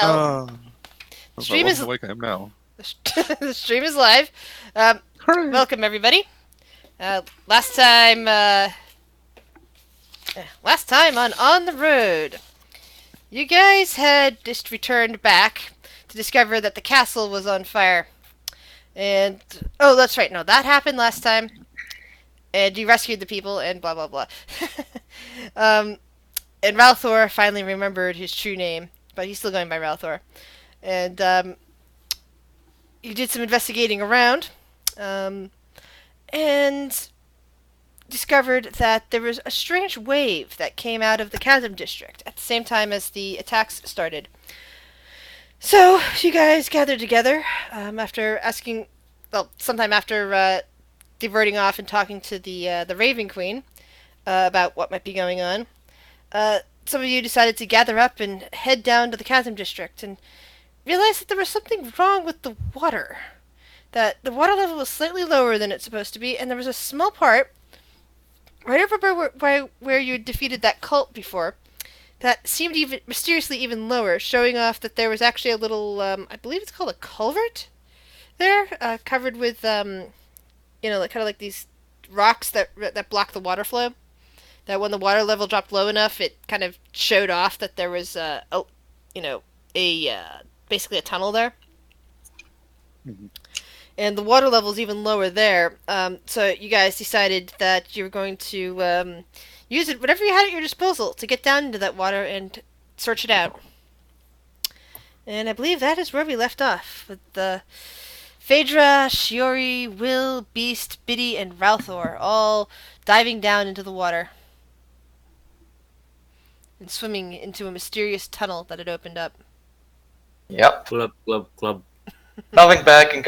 Well, stream is like I am now. the stream is live. Hooray! Welcome everybody. Last time on the road, you guys had just returned back to discover that the castle was on fire. And oh, that's right. No, that happened last time. And you rescued the people and blah blah blah. And Ralthor finally remembered his true name, but he's still going by Ralthor. And you did some investigating around, and discovered that there was a strange wave that came out of the Chasm District at the same time as the attacks started. So you guys gathered together after asking, well, sometime after diverting off and talking to the Raven Queen about what might be going on. Some of you decided to gather up and head down to the Chasm District and realized that there was something wrong with the water. That the water level was slightly lower than it's supposed to be, and there was a small part right over where you had defeated that cult before that seemed even mysteriously even lower, showing off that there was actually a little, I believe it's called a culvert there, covered with, kind of like these rocks that block the water flow. That when the water level dropped low enough, it kind of showed off that there was basically a tunnel there. Mm-hmm. And the water level's even lower there. So you guys decided that you were going to use it, whatever you had at your disposal, to get down into that water and search it out. And I believe that is where we left off, with the Phaedra, Shiori, Will, Beast, Biddy, and Ralthor all diving down into the water and swimming into a mysterious tunnel that had opened up. Yep. Club, club, club. Nothing bad can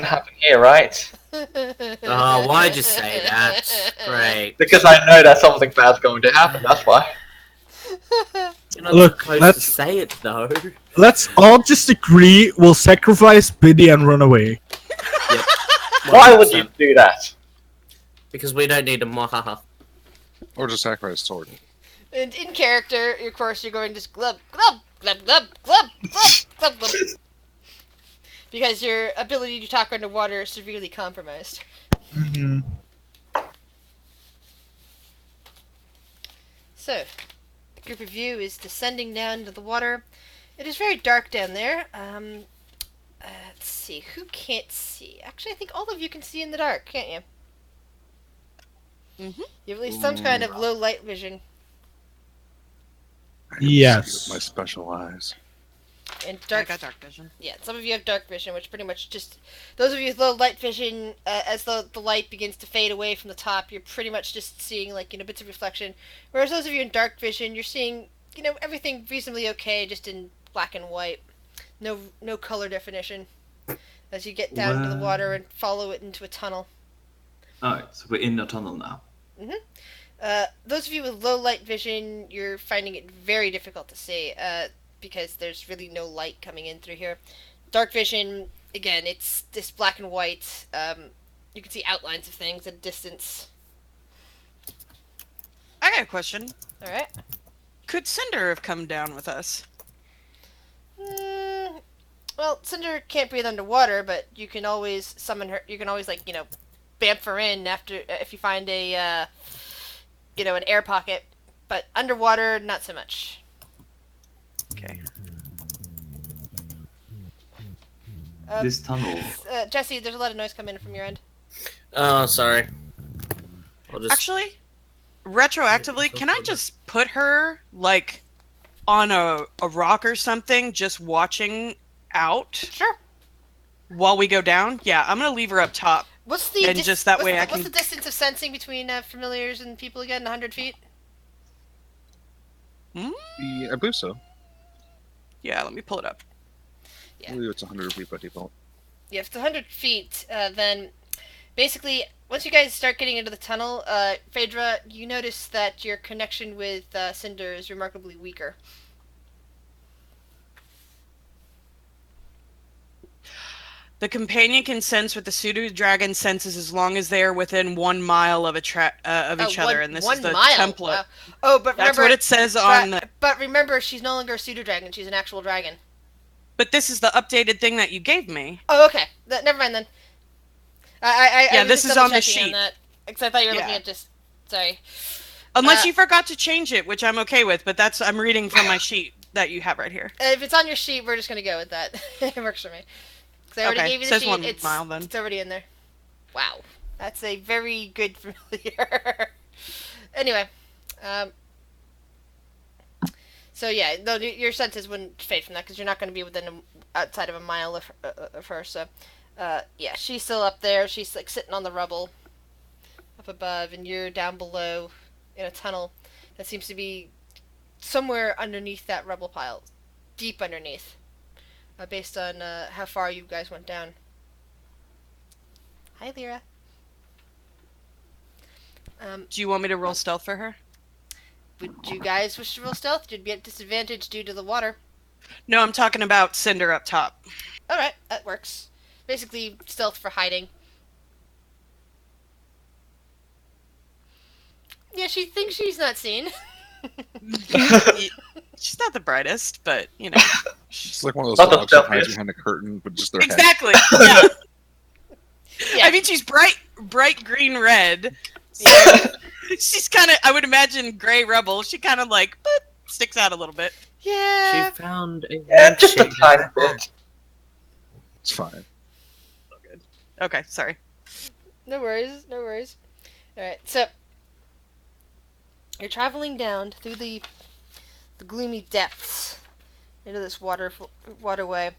happen here, right? Oh, why'd you say that? Great. Because I know that something bad's going to happen, that's why. You're not Look, supposed to say it, though. Let's all just agree we'll sacrifice Biddy and run away. Yep. Why would you do that? Because we don't need a mwahaha. Or just sacrifice sword. And in character, of course, you're going to just glub, glub, glub, glub, glub, glub, glub, glub. Because your ability to talk underwater is severely compromised. Mm-hmm. So, the group of you is descending down to the water. It is very dark down there. Let's see, who can't see? Actually, I think all of you can see in the dark, can't you? Mm-hmm. You have at least some kind of low light vision. I can Yes. see with my special eyes. And I dark. got dark vision. Yeah, some of you have dark vision, which pretty much just those of you with low light vision, as the light begins to fade away from the top, you're pretty much just seeing bits of reflection. Whereas those of you in dark vision, you're seeing everything reasonably okay, just in black and white, no color definition. As you get down into the water and follow it into a tunnel. Alright, so we're in the tunnel now. Those of you with low light vision, you're finding it very difficult to see, because there's really no light coming in through here. Dark vision, again, it's this black and white. You can see outlines of things at a distance. I got a question. Alright. Could Cinder have come down with us? Well, Cinder can't breathe underwater, but you can always summon her. You can always, bamf her in after if you find a, an air pocket. But underwater, not so much. Okay. This tunnel. Jesse, there's a lot of noise coming in from your end. Oh, sorry. I'll just... Actually, retroactively, can I just put her, on a rock or something, just watching out? Sure. While we go down? Yeah, I'm gonna leave her up top. What's the And just that way I What's can... the distance of sensing between familiars and people again? 100 feet? Hmm? I believe so. Yeah, let me pull it up. Yeah. I believe it's 100 feet by default. Yeah, if it's 100 feet, then basically, once you guys start getting into the tunnel, Phaedra, you notice that your connection with Cinder is remarkably weaker. The companion can sense what the pseudo dragon senses as long as they are within 1 mile of each other, and this is the template. Wow. Oh, but That's remember, what it says on. but remember, she's no longer a pseudo dragon. She's an actual dragon. But this is the updated thing that you gave me. Oh, okay. Never mind then. I this was is on the double-checking sheet. that, because I thought you were looking Yeah. at just. Sorry. Unless you forgot to change it, which I'm okay with, but I'm reading from my sheet that you have right here. If it's on your sheet, we're just gonna go with that. It works for me. Because I already gave you the says sheet. 1 It's, mile then. it's already in there. Wow, that's a very good familiar. Anyway, so yeah, though your senses wouldn't fade from that because you're not going to be outside of a mile of her. So, yeah, she's still up there. She's like sitting on the rubble up above, and you're down below in a tunnel that seems to be somewhere underneath that rubble pile, deep underneath. Based on how far you guys went down. Hi, Lyra. Do you want me to roll stealth for her? Would you guys wish to roll stealth? You'd be at disadvantage due to the water. No, I'm talking about Cinder up top. Alright, that works. Basically, stealth for hiding. Yeah, she thinks she's not seen. She's not the brightest, but, you know. It's like one of those Not the dogs that hides stealthiest. behind a curtain, but just their head. Exactly. Yeah. Yeah. I mean, she's bright green red. So she's kind of, I would imagine, gray rubble. She kind of like sticks out a little bit. Yeah. She found a Yeah, just a lampshade. tiny bit. It's fine. Okay, sorry. No worries, no worries. Alright, so you're traveling down through the gloomy depths into this waterway.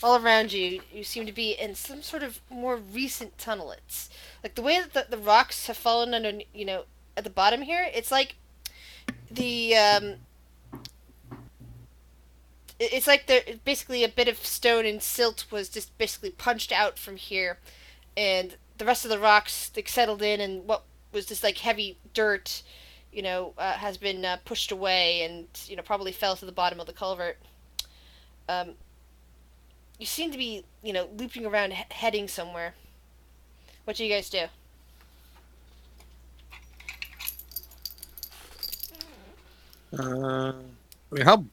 All around you, you seem to be in some sort of more recent tunnel. It's like the way that the rocks have fallen under, at the bottom here. It's like it's like basically a bit of stone and silt was just basically punched out from here, and the rest of the rocks settled in, and what was just like heavy dirt, has been pushed away, and probably fell to the bottom of the culvert. You seem to be looping around, heading somewhere. What do you guys do? I mean, how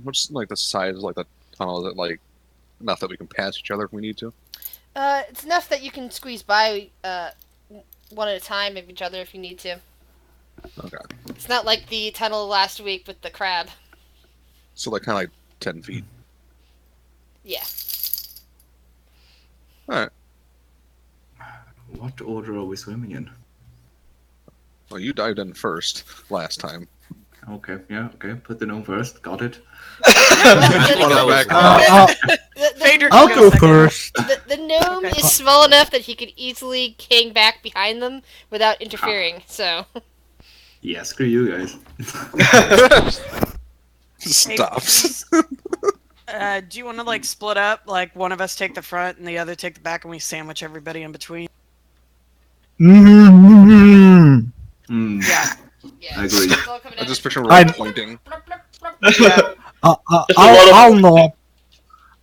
what's like the size of like the tunnel? Is it like enough that we can pass each other if we need to? It's enough that you can squeeze by one at a time of each other if you need to. Okay, It's not like the tunnel last week with the crab. so like kind of like 10 feet. Yeah. All right. What order are we swimming in? Well, you dived in first last time. Okay, yeah, okay. Put the gnome first. Got it. Wanna back I'll, Phaedra I'll can go second. first. The gnome Okay. is small enough that he could easily hang back behind them without interfering. So Yeah, screw you guys. Stops. Do you want to like split up? Like one of us take the front and the other take the back, and we sandwich everybody in between. Mm-hmm. Yeah. yeah, I agree. it's all coming I out. just picture I- Rob pointing. Yeah. I'll nod.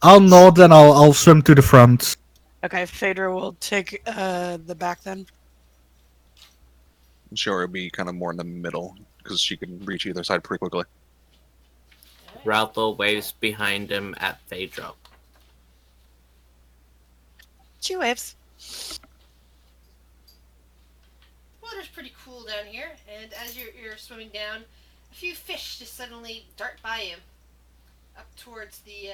I'll nod and I'll swim to the front. Okay, Phaedra will take the back then. Sure, it'd be kind of more in the middle because she can reach either side pretty quickly. Ralph waves behind him at Phaedra. She waves. Water's pretty cool down here, and as you're swimming down, a few fish just suddenly dart by you, up towards the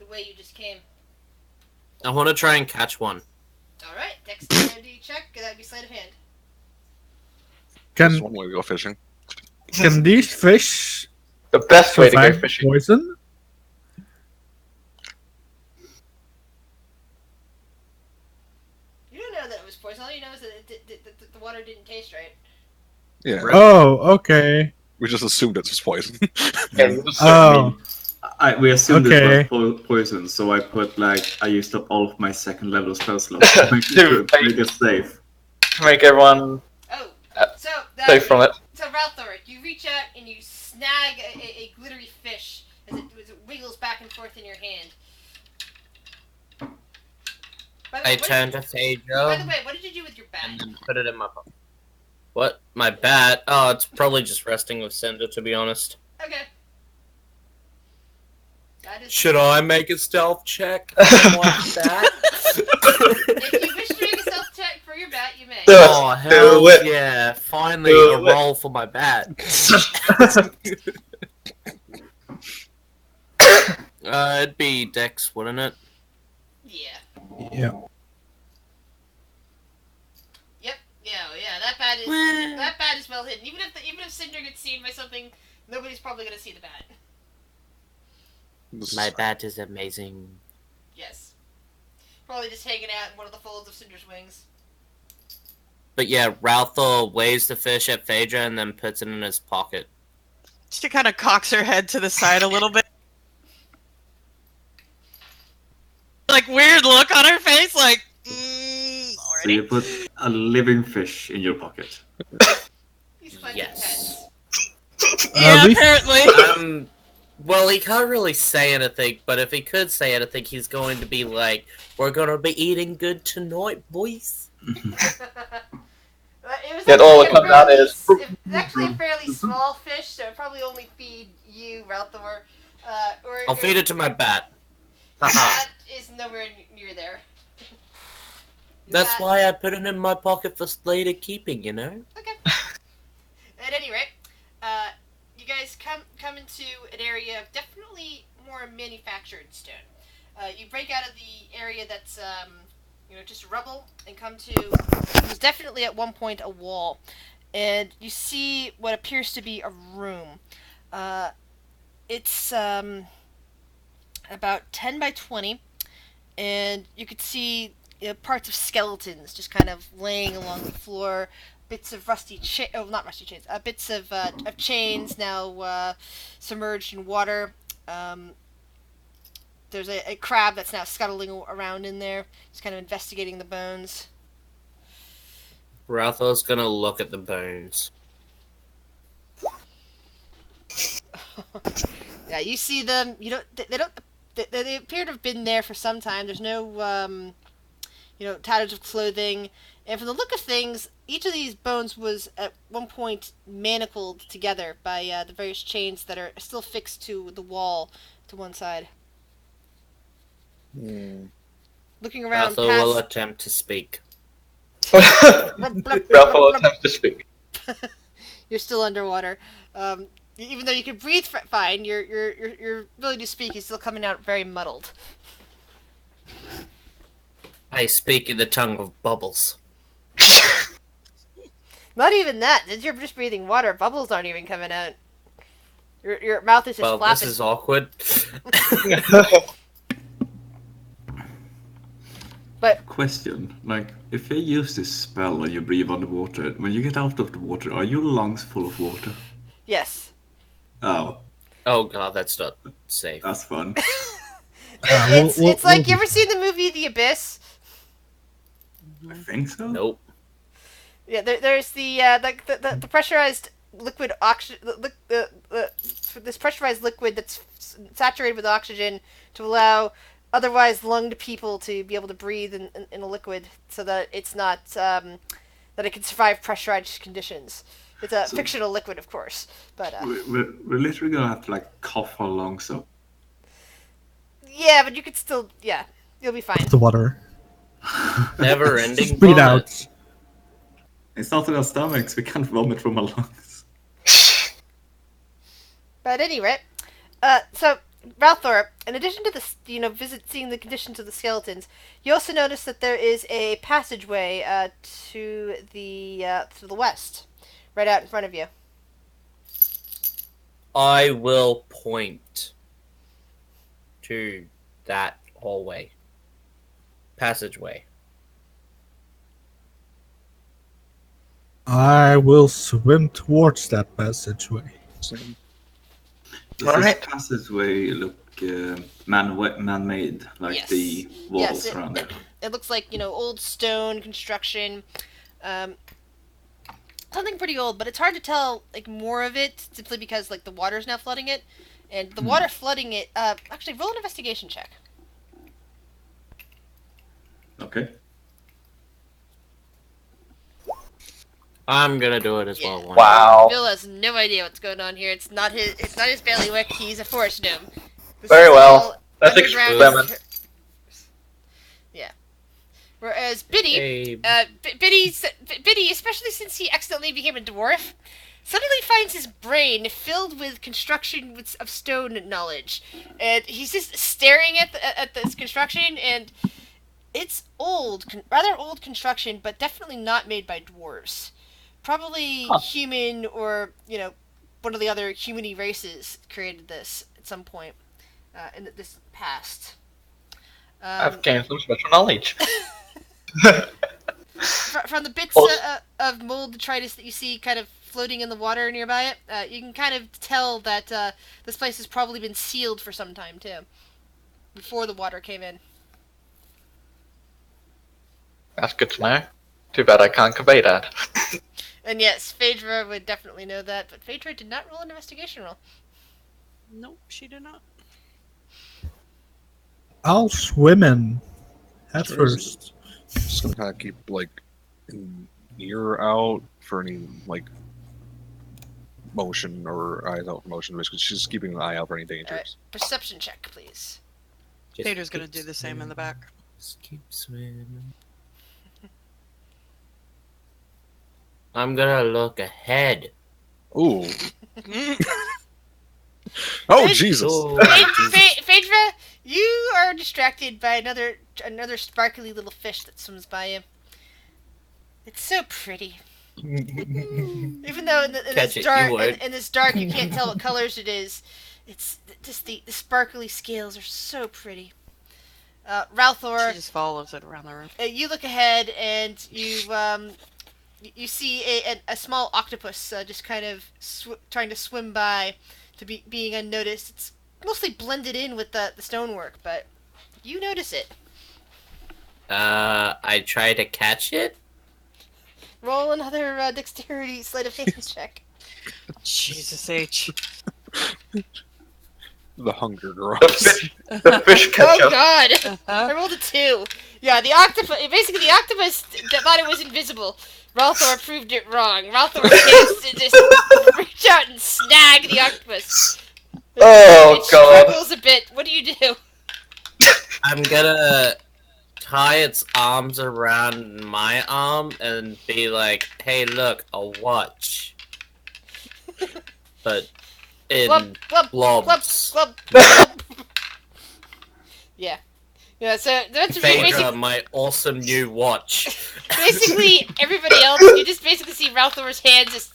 way you just came. I want to try and catch one. All right, dexterity check. That'd be sleight of hand. That's Can one way to go fishing. these fish The best way to go survive fishing. poison? You don't know that it was poison. All you know is that the water didn't taste right. Yeah, Oh, okay. we just assumed it was poison. Yeah, you just Oh, We assumed Okay. it was poison, so I used up all of my second level spell slots to Dude, make it safe. make everyone Oh, so safe from it. So Ralthor, you reach out and you snag a glittery fish as it wiggles back and forth in your hand. By the way, I what did turned to By the Phaedra way, what did you do with your and bat? then put it in my pocket. What? My bat? Oh, it's probably just resting with Cinder, to be honest. Okay. That is. Should I make a stealth check on my bat? If you wish to make a stealth check for your bat, you may. Do it. Oh, hell Do it. yeah. Finally, Do a it. roll for my bat. It'd be Dex, wouldn't it? Yeah. Yeah. Yep. Yeah. That bat is well hidden. Even if Cinder gets seen by something, nobody's probably gonna see the bat. My bat is amazing. Yes. Probably just hanging out in one of the folds of Cinder's wings. But yeah, Ralthor waves the fish at Phaedra and then puts it in his pocket. She kind of cocks her head to the side a little bit. Like, weird look on her face, like, So already? you put a living fish in your pocket. He's finding Yes. pets. Yeah, we- apparently. Well, he can't really say anything, but if he could say anything, he's going to be like, "We're gonna be eating good tonight, boys." Yet all it comes out is- It's actually a fairly small fish, so it'd probably only feed you, Ralthor. I'll feed it to my bat. Haha. That is nowhere near there. That's That- why I put it in my pocket for later keeping, you know? Okay. At any rate, you guys come into an area of definitely more manufactured stone. You break out of the area that's just rubble and come to it was definitely at one point a wall, and you see what appears to be a room. It's about 10 by 20, and you could see parts of skeletons just kind of laying along the floor, bits of not rusty chains, bits of chains now submerged in water. There's a crab that's now scuttling around in there, just kind of investigating the bones. Ralthor's gonna look at the bones. Yeah, you see them. You don't. They don't. They appear to have been there for some time. There's no, tatters of clothing, and from the look of things, each of these bones was at one point manacled together by the various chains that are still fixed to the wall to one side. Looking around, Ralthor will attempt to speak. Ralph will attempt to speak. You're still underwater. Even though you can breathe fine, your ability to speak is still coming out very muddled. I speak in the tongue of bubbles. Not even that. Since you're just breathing water, bubbles aren't even coming out. Your mouth is just Well, flapping. this is awkward. But Question, like, if you use this spell and you breathe underwater, when you get out of the water, are your lungs full of water? yes, Oh, Oh god, that's not safe. that's fun. it's like you ever seen the movie The Abyss? I think so. Nope. Yeah, there's the pressurized liquid oxygen. This pressurized liquid that's saturated with oxygen to allow otherwise lunged people to be able to breathe in a liquid, so that it's not that it can survive pressurized conditions. It's a fictional liquid, of course, but We're literally gonna have to like cough our lungs up. yeah, but you could still you'll be fine. The water. Never ending. Breathe out. It's not in our stomachs. We can't vomit from our lungs. But at any rate, so Ralthor, in addition to this, seeing the conditions of the skeletons, you also notice that there is a passageway to the west, right out in front of you. I will point to that hallway. Passageway. I will swim towards that passageway. Does Alright. this passageway look man-made, like Yes. the walls Yes, around it? It looks like old stone construction, something pretty old, but it's hard to tell more of it simply because the water's now flooding it, and the water flooding it. Actually, roll an investigation check. Okay. I'm gonna do it as well. Yeah. why not? Wow. Bill has no idea what's going on here. It's not his bailiwick. He's a forest gnome. This Very is well. all Let's underground. experiment. Yeah. Whereas Biddy, Hey, Biddy, especially since he accidentally became a dwarf, suddenly finds his brain filled with construction of stone knowledge, and he's just staring at this construction, and it's rather old construction, but definitely not made by dwarves. Probably Huh. human or one of the other humany races created this at some point in this past. I've gained some special knowledge. From the bits Also- of mold detritus that you see kind of floating in the water nearby it, you can kind of tell that this place has probably been sealed for some time too, before the water came in. That's good to know. Too bad I can't convey that. And yes, Phaedra would definitely know that, but Phaedra did not roll an investigation roll. Nope, she did not. I'll swim in at Sure. first. Just gonna kind of keep like an ear out for any like motion or eyes out for motion, because she's keeping an eye out for any dangers. Alright, perception check, please. just Tater's gonna keep do the same in the back. Just keep swimming. I'm gonna look ahead. Ooh. Oh Jesus! Oh, Phaedra, you are distracted by another sparkly little fish that swims by you. It's so pretty. Even though in Catch this it, dark, you would. in this dark, you can't tell what colors it is. It's just the sparkly scales are so pretty. She Ralthor, just follows it around the room. you look ahead and you see a small octopus just kind of trying to swim by, being unnoticed. It's mostly blended in with the stonework, but you notice it. I try to catch it. Roll another dexterity sleight of hand check. Jesus H. The Hunger The Girls. fish, the fish Oh catcher. God! I rolled a 2. Yeah, the octopus. Basically, the octopus that thought it was invisible. Ralthor proved it wrong. Ralthor managed to just reach out and snag the octopus. Oh, it God. struggles a bit. What do you do? I'm gonna tie its arms around my arm and be like, "Hey, look, a watch." But in Glub, glub, glub, blobs. glub, glub. Yeah. Yeah, so that's Phaedra, my awesome new watch. basically everybody else. You just basically see Ralthor's hands just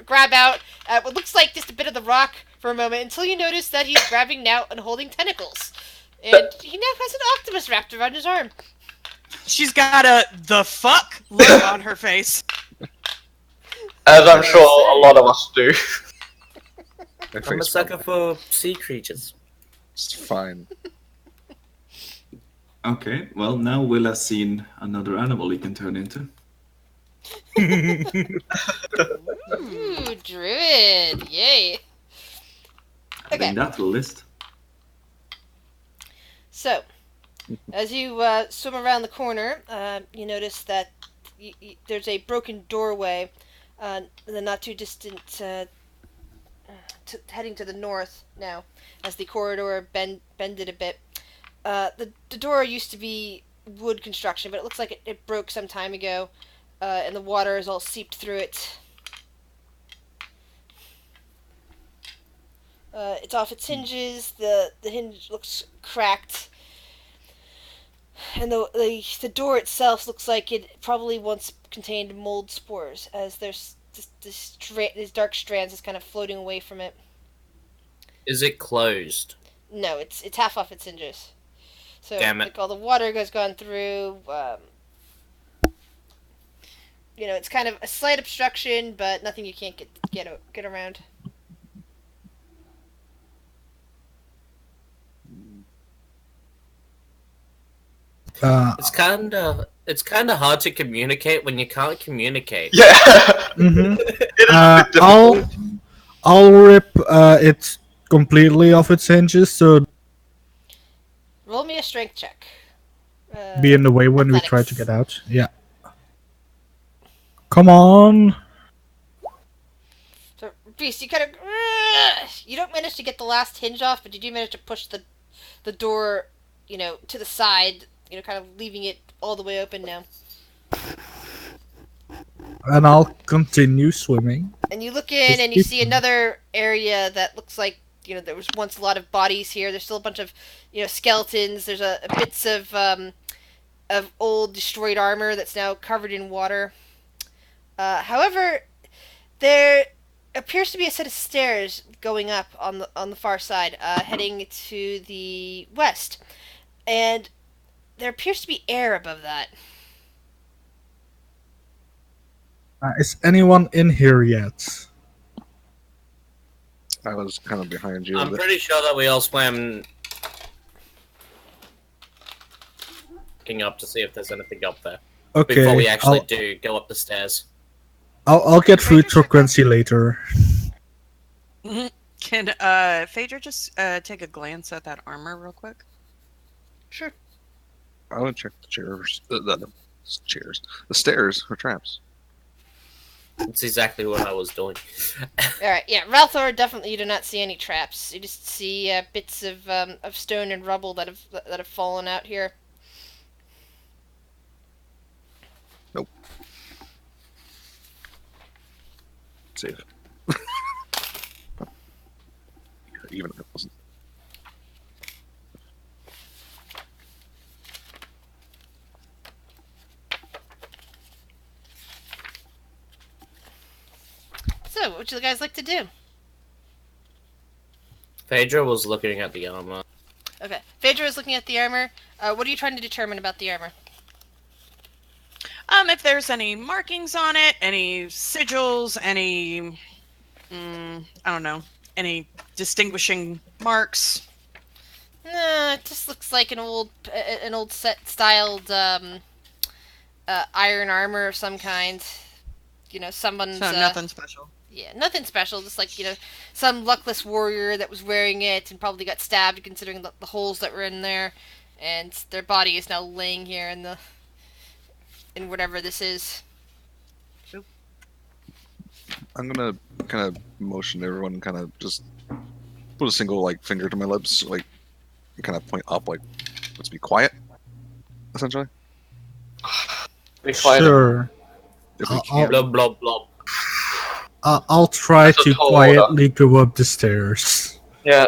grab out what looks like just a bit of the rock for a moment until you notice that he's grabbing now and holding tentacles. And he now has an octopus wrapped around his arm. She's got a the fuck look on her face. As I'm sure a lot of us do. My I'm a face sucker for sea creatures. It's fine. Okay, well, now Will has seen another animal he can turn into. Ooh, druid! Yay! I Okay. think that will list. So, as you swim around the corner, you notice that there's a broken doorway in the not too distant, heading to the north now, as the corridor bended a bit. The door used to be wood construction, but it looks like it broke some time ago, and the water is all seeped through it. It's off its hinges. The hinge looks cracked, and the door itself looks like it probably once contained mold spores, as there's these dark strands is kind of floating away from it. Is it closed? No, it's half off its hinges. So Damn it. like all the water has gone through. It's kind of a slight obstruction, but nothing you can't get around. It's kind of hard to communicate when you can't communicate. Yeah. Mhm. It is a bit difficult. I'll rip it completely off its hinges. So Roll me a strength check. be in the way when we try to athletics. get out. Yeah. Come on. So, Beast, you kind of you don't manage to get the last hinge off, but you do manage to push the door, to the side, kind of leaving it all the way open now. And I'll continue swimming. And you look in and you see another area that looks like, there was once a lot of bodies here. There's still a bunch of, skeletons. There's a bits of old destroyed armor that's now covered in water. However, there appears to be a set of stairs going up on the far side, heading to the west, and there appears to be air above that. Is anyone in here yet? I was kind of behind you. I'm pretty sure that we all swam looking up to see if there's anything up there Okay. before we actually do go up the stairs. I'll get food frequency later. Can Phaedra just take a glance at that armor real quick? Sure. I want to check the chairs. The chairs. The stairs are traps. That's exactly what I was doing. Alright, yeah, Ralthor, definitely you do not see any traps. You just see bits of stone and rubble that have fallen out here. Nope. Safe. Even if it wasn't. So, what would you guys like to do? Phaedra was looking at the armor. Okay, Phaedra is looking at the armor. What are you trying to determine about the armor? If there's any markings on it, any sigils, any, I don't know, any distinguishing marks. No, it just looks like an old set styled iron armor of some kind. Someone's. So nothing special. Yeah, nothing special. Just like some luckless warrior that was wearing it and probably got stabbed, considering the holes that were in there, and their body is now laying here in whatever this is. I'm gonna kind of motion everyone and kind of just put a single finger to my lips, and kind of point up, let's be quiet, essentially. Be quiet. Sure. If we I'll- can't, Blob, blob, blob. I'll try That's a to tall quietly go up the stairs. Yeah.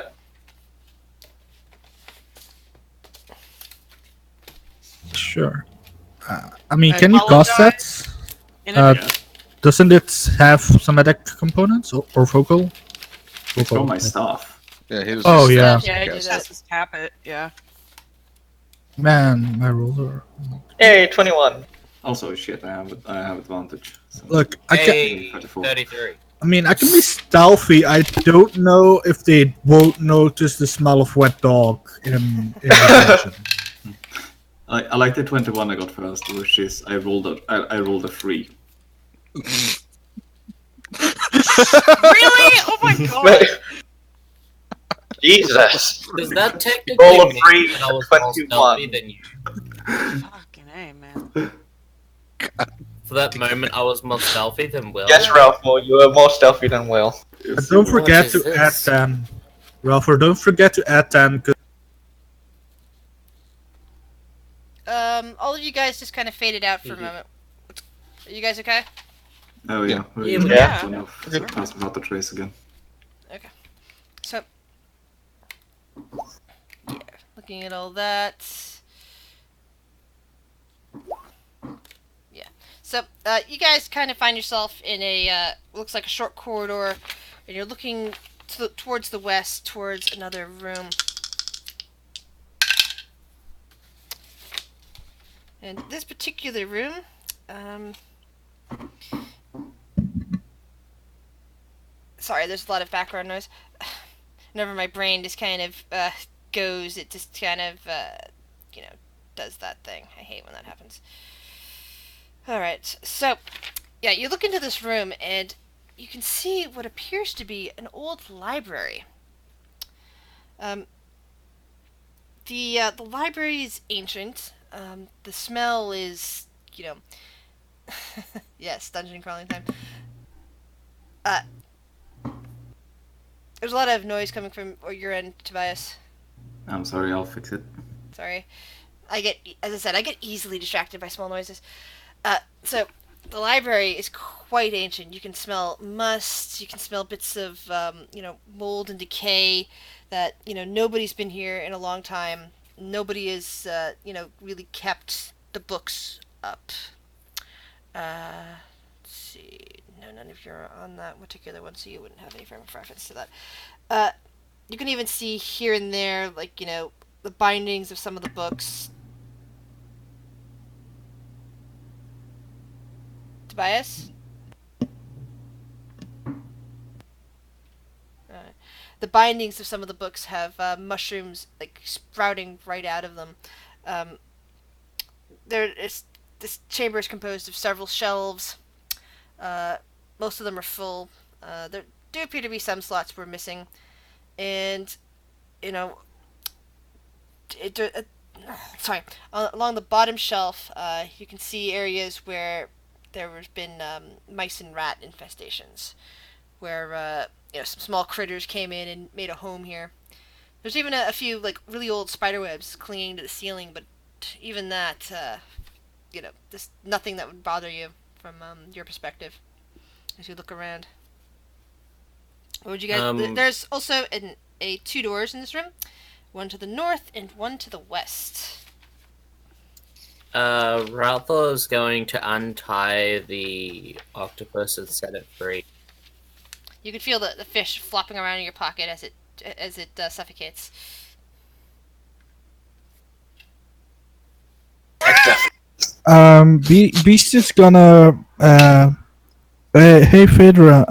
Sure. I mean, can you cast that? In a- Doesn't it have somatic components or vocal? It's got my staff. yeah, he was. Oh, just- yeah. yeah, do just that. just tap it. Yeah. Man, my rolls are. Yay, 21. Also, shit, I have advantage. So. Look, I can. Hey, 34. 33. I mean, I can be stealthy. I don't know if they won't notice the smell of wet dog in the kitchen. I like the 21 I got first, which is I rolled a 3. Really? Oh my god! Jesus. Does that technically Roll a mean free that I was more 21. stealthy than you? Fucking A, man. For that moment, I was more stealthy than Will. Yes, Ralph, you were more stealthy than Will. And don't forget is to add this? 10. Ralph, don't forget to add 10. All of you guys just kind of faded out for a moment. Are you guys okay? Oh yeah. Yeah. Enough. Pass without the trace again. So, yeah, looking at all that. Yeah. So, you guys kind of find yourself in a, looks like a short corridor, and you're looking towards the west, towards another room. And this particular room, sorry, there's a lot of background noise. Whenever my brain just kind of goes, it just kind of, does that thing. I hate when that happens. Alright, so, yeah, you look into this room, and you can see what appears to be an old library. The library is ancient. The smell is, yes, dungeon crawling time. Uh, there's a lot of noise coming from your end, Tobias. I'm sorry, I'll fix it. Sorry. As I said, I get easily distracted by small noises. So, the library is quite ancient. You can smell must, you can smell bits of, mold and decay that, nobody's been here in a long time. Nobody has, really kept the books up. Let's see. No, none of you are on that particular one, so you wouldn't have any frame of reference to that. You can even see here and there, like, the bindings of some of the books. Tobias? The bindings of some of the books have mushrooms, like, sprouting right out of them. This chamber is composed of several shelves. Most of them are full. There do appear to be some slots we're missing. And, sorry. Along the bottom shelf, you can see areas where there has been mice and rat infestations. Where, some small critters came in and made a home here. There's even a few, like, really old spider webs clinging to the ceiling, but even that, there's nothing that would bother you from your perspective as you look around. What would you guys... There's also two doors in this room. One to the north and one to the west. Ralph is going to untie the octopus and set it free. You can feel the fish flopping around in your pocket as it suffocates. Beast is gonna. Hey, Phaedra.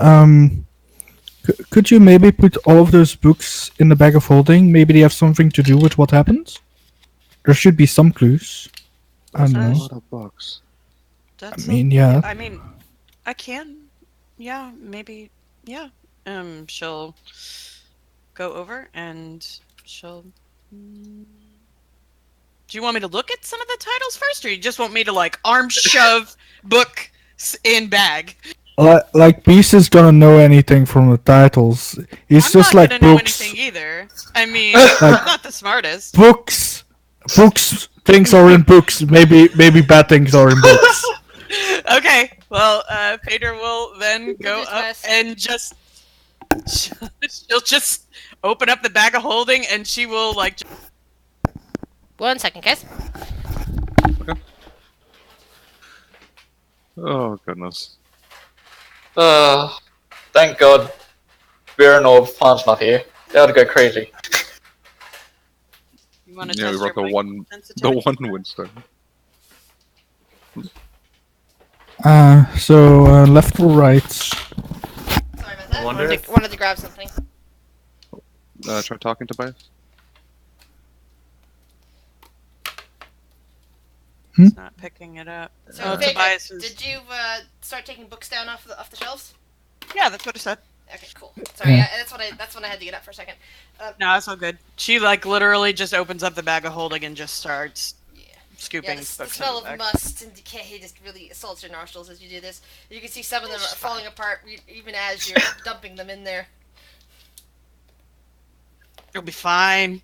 Could you maybe put all of those books in the bag of holding? Maybe they have something to do with what happens. There should be some clues. I don't A know. lot of books. That's Yeah. I mean, I can. Yeah, maybe. Yeah. She'll go over and she'll. Do you want me to look at some of the titles first, or you just want me to like arm shove book in bag? Like Beast is gonna know anything from the titles. He's I'm just not like gonna know books. anything either. I mean, I'm not the smartest. Books. Things are in books. Maybe bad things are in books. Okay, well, Peter will then go do up test. and just she'll just open up the bag of holding, and she will like. 1 second, guys. Oh goodness. Thank God Bjorn or Han's not here. They ought to go crazy. You want to Yeah, we test wrote your the mic one sensitivity? Winston. So left or right? Sorry about that. wonder if- Wanted to grab something. Try talking to Tobias. It's not picking it up. So, Oh, Phaedra, Tobias is. did you start taking books down off the shelves? Yeah, that's what I said. Okay, cool. Sorry, Yeah. that's when I had to get up for a second. No, that's all good. She like literally just opens up the bag of holding and just starts Yeah. scooping Yeah, books the out smell of the of bag. must and decay just really assaults your nostrils as you do this. You can see some of them are falling apart even as you're dumping them in there. It'll be fine.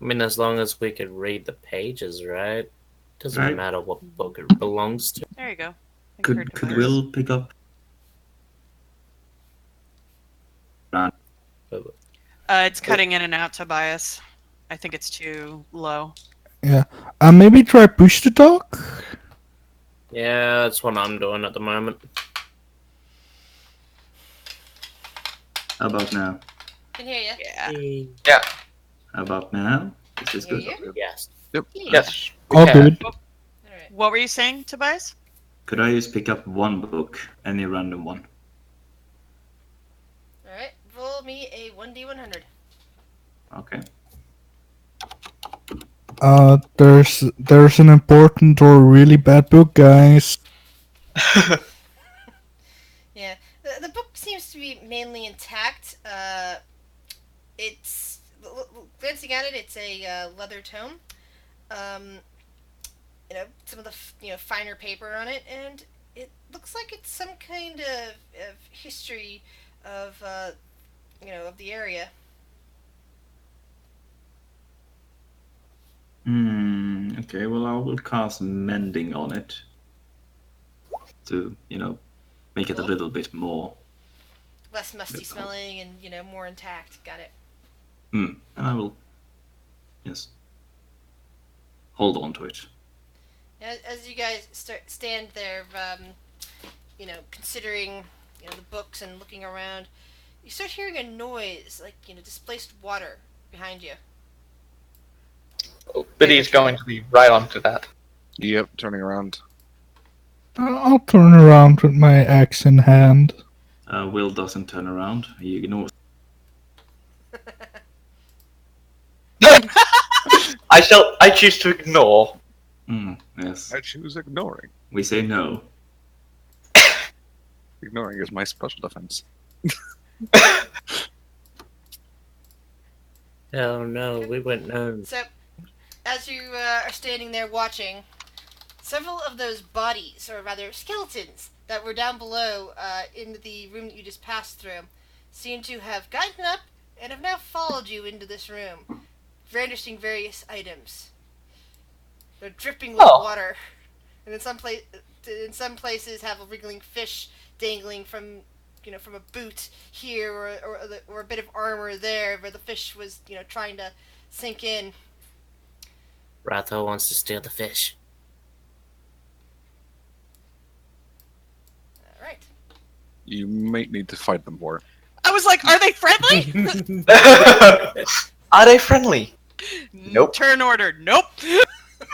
I mean, as long as we could read the pages, right? Doesn't Right. matter what book it belongs to. There you go. I heard Could Tobias. Will pick up? It's cutting in and out, Tobias. I think it's too low. Maybe try push to talk. Yeah, that's what I'm doing at the moment. How about now? Can hear you. Yeah. Yeah. How about now? Is this Hear good? you? Yes. Yes. All Okay. good. Alright. What were you saying, Tobias? Could I just pick up one book, any random one? Alright. Roll me a 1d100. Okay. There's an important or really bad book, guys. Yeah. The book seems to be mainly intact. It's glancing at it, it's a leather tome. Some of the finer paper on it, and it looks like it's some kind of history of of the area. Okay, well, I will cast Mending on it to, make it a Cool. little bit more. Less musty Good. smelling and more intact. Got it. And I will, yes, hold on to it. As you guys stand there, considering the books and looking around, you start hearing a noise like displaced water behind you. Oh, Biddy's going to be right onto that. Yep, turning around. I'll turn around with my axe in hand. Will doesn't turn around. He ignores. I choose to ignore. Yes. I choose ignoring. We say no. Ignoring is my special defense. Oh no, we wouldn't know. So, as you are standing there watching, several of those bodies, or rather skeletons, that were down below in the room that you just passed through, seem to have gotten up and have now followed you into this room, brandishing various items. They're dripping with water, and in some places have a wriggling fish dangling from from a boot here, or a bit of armor there, where the fish was trying to sink in. Ratho wants to steal the fish. All right. You may need to fight them for it. I was like, are they friendly? Are they friendly? Nope. Turn order. Nope.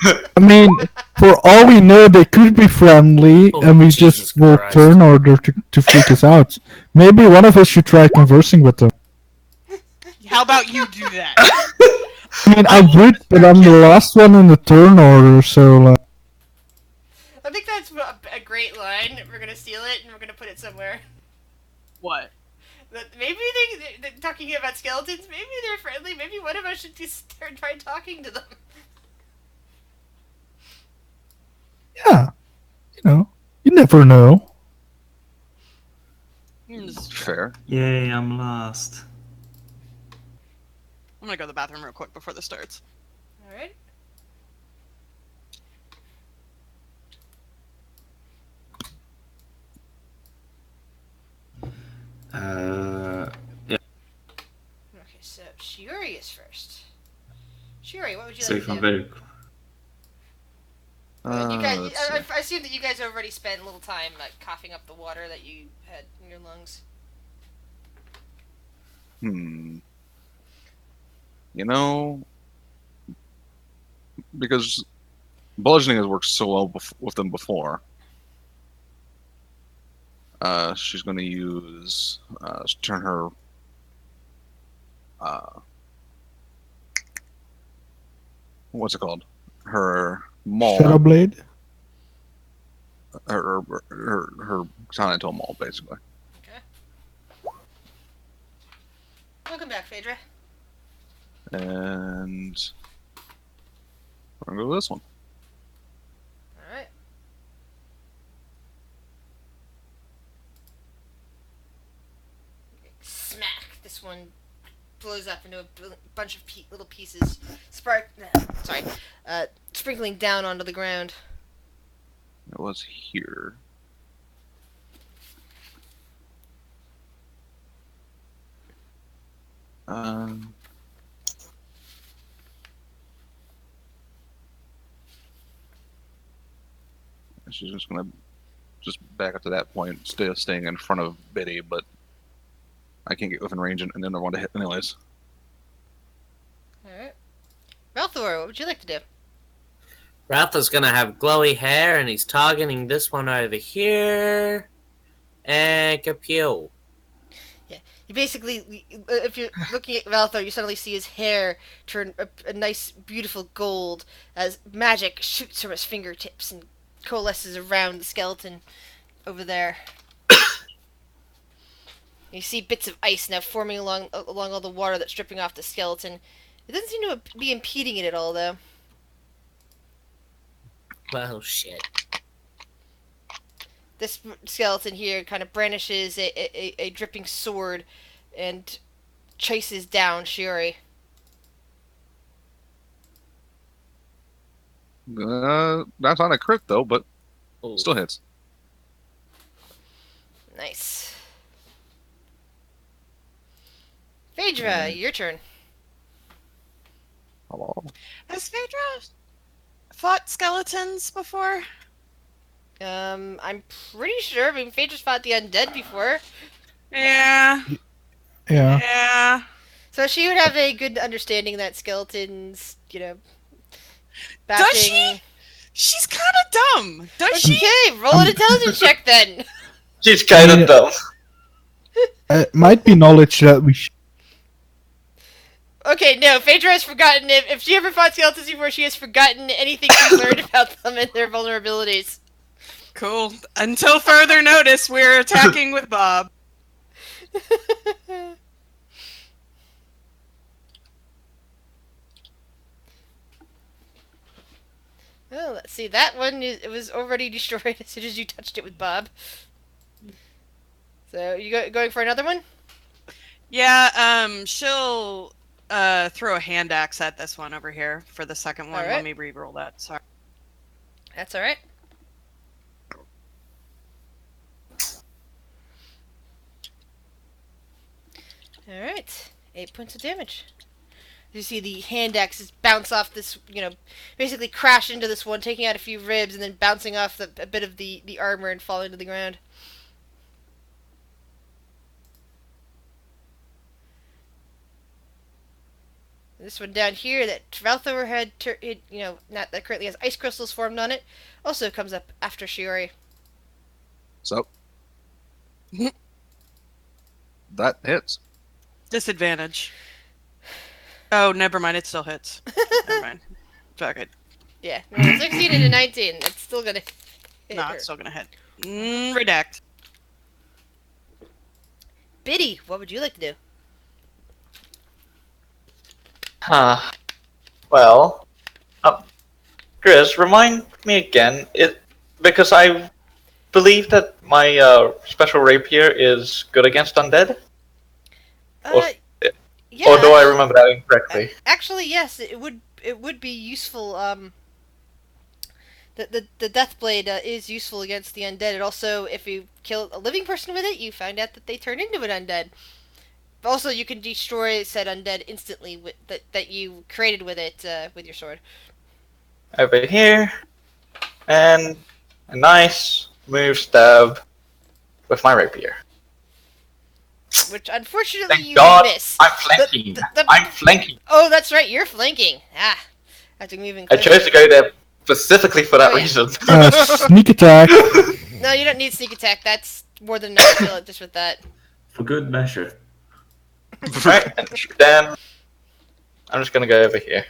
I mean, for all we know, they could be friendly, Oh, and we Jesus just will Christ. turn order to freak us out. Maybe one of us should try conversing with them. How about you do that? I mean, I would, but I'm the last one in the turn order, so I think that's a great line. We're gonna steal it and we're gonna put it somewhere. What? Maybe they're talking about skeletons. Maybe they're friendly. Maybe one of us should just try talking to them. yeah, you never know. Fair. Yay, I'm last. I'm gonna go to the bathroom real quick before this starts. All right. Yeah. Okay, so Shiori is first. Shiori, what would you So like if to I'm do? very. You guys, let's see. I assume that you guys already spent a little time coughing up the water that you had in your lungs. Because bludgeoning has worked so well with them before. She's going to use turn her what's it called? Her maul. Shadow Blade. Her katana into a maul, basically. Okay. Welcome back, Phaedra. And we're gonna go with this one. All right. Smack! This one blows up into a bunch of little pieces. Sprinkling down onto the ground. It was here. She's just gonna back up to that point, staying in front of Biddy, but I can't get within range and then I want to hit anyways. Alright. Malthor, what would you like to do? Ratho's gonna have glowy hair, and he's targeting this one over here. And kapew. You basically, if you're looking at Malthor, you suddenly see his hair turn a nice, beautiful gold as magic shoots from his fingertips and coalesces around the skeleton over there. You see bits of ice now forming along all the water that's dripping off the skeleton. It doesn't seem to be impeding it at all, though. Well, shit. This skeleton here kind of brandishes a dripping sword and chases down Shiori. That's on a crit though, but Oh. still hits. Nice. Phaedra, your turn. Hello. Has Phaedra fought skeletons before? I'm pretty sure. I mean, Phaedra's fought the undead before, Yeah. Yeah. Yeah. so she would have a good understanding that skeletons, Does bashing. she? She's kind of dumb. Does she? Okay, roll an intelligence check then. She's kind of Yeah. dumb. It might be knowledge that we Okay, no, Phaedra has forgotten if she ever fought skeletons before. She has forgotten anything she learned about them and their vulnerabilities. Cool. Until further notice, we're attacking with Bob. Oh, let's see. That one it was already destroyed as soon as you touched it with Bob. So you going for another one? Yeah. She'll throw a hand axe at this one over here for the second one. Alright. Let me re-roll that. Sorry. That's all right. All right, 8 points of damage. You see the hand axes bounce off this, basically crash into this one, taking out a few ribs, and then bouncing off a bit of the armor and falling to the ground. This one down here that Valthor had, not that currently has ice crystals formed on it, also comes up after Shiori. So that hits. Disadvantage. Oh, never mind. It still hits. Never mind. Fuck it. Yeah, 16 and a 19. It's still gonna hit No, her. it's still gonna hit. Redact. Biddy, what would you like to do? Huh. Well, Chris, remind me again. Because I believe that my special rapier is good against undead. Or, Yeah. or do I remember that incorrectly? Actually, yes, it would be useful. The death blade is useful against the undead. It also, if you kill a living person with it, you find out that they turn into an undead. Also, you can destroy said undead instantly with that you created with it with your sword. Over here, and a nice move stab with my rapier. Which unfortunately Thank you God, miss. I'm flanking. I'm flanking. Oh, that's right, you're flanking. I have to move in I closer. chose to go there specifically for that Oh, yeah. reason. sneak attack. No, you don't need sneak attack. That's more than enough to kill it just with that. For good measure. Right, and then I'm just gonna go over here.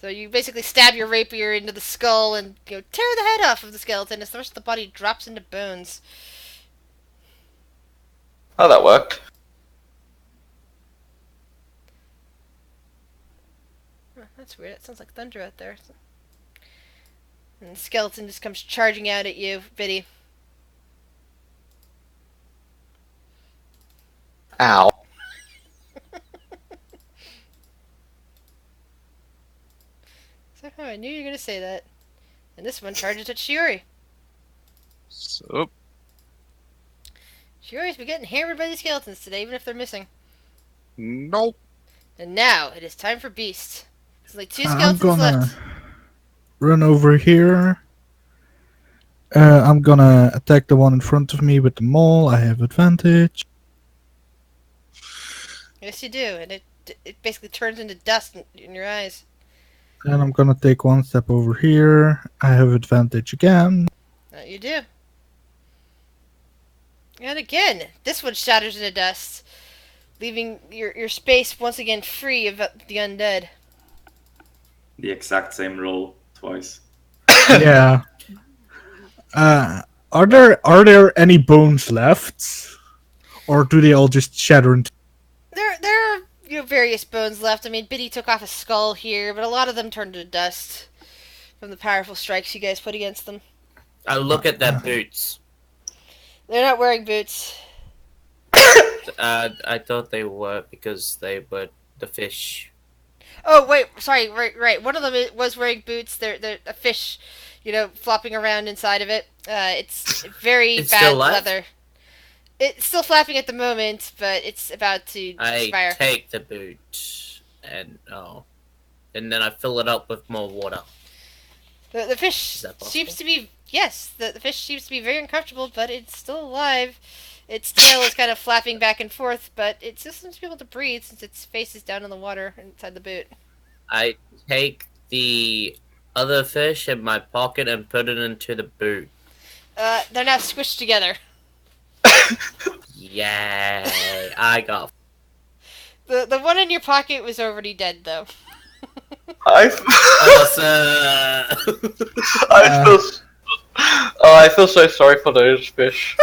So you basically stab your rapier into the skull and tear the head off of the skeleton as the rest of the body drops into bones. Oh, that worked. Huh, that's weird. It sounds like thunder out there. And the skeleton just comes charging out at you, Biddy. Ow. Somehow I knew you were going to say that. And this one charges at Shiori. So Shiori's been getting hammered by these skeletons today, even if they're missing. nope. And now, it is time for Beast. There's only 2 I'm skeletons gonna left. run over here. I'm gonna attack the one in front of me with the maul. I have advantage. Yes, you do. And it basically turns into dust in your eyes. And I'm gonna take one step over here. I have advantage again. You do. And again, this one shatters into dust, leaving your space once again free of the undead. The exact same roll twice. Yeah. Are there any bones left? or do they all just shatter into? There are various bones left. I mean, Biddy took off a skull here, but a lot of them turned to dust from the powerful strikes you guys put against them. I look at their boots. They're not wearing boots. I thought they were because they were the fish. Oh wait, sorry. Right. One of them was wearing boots. They're a fish, flopping around inside of it. It's very It's bad still alive? leather. It's still flapping at the moment, but it's about to expire. I take the boot and then I fill it up with more water. The fish Is that possible? seems to be the fish seems to be very uncomfortable, but it's still alive. Its tail is kind of flapping back and forth, but it still seems to be able to breathe since its face is down in the water inside the boot. I take the other fish in my pocket and put it into the boot. They're now squished together. Yay! I got. The one in your pocket was already dead though. Awesome. I feel so sorry for those fish.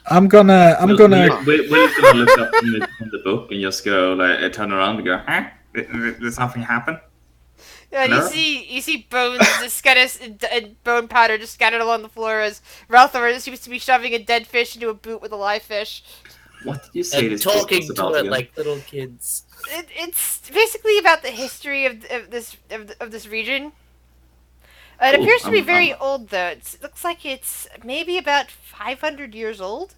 I'm gonna. We're gonna look up in the book and just go like turn around and go, huh? Did something happen? Yeah, Hello? you see bones just kind of and bone powder just scattered along the floor as Ralthor seems to be shoving a dead fish into a boot with a live fish. What did you say And this book was talking to about it again? like little kids. It's basically about the history of this region. It Cool. appears to be very old though. It looks like it's maybe about 500 years old.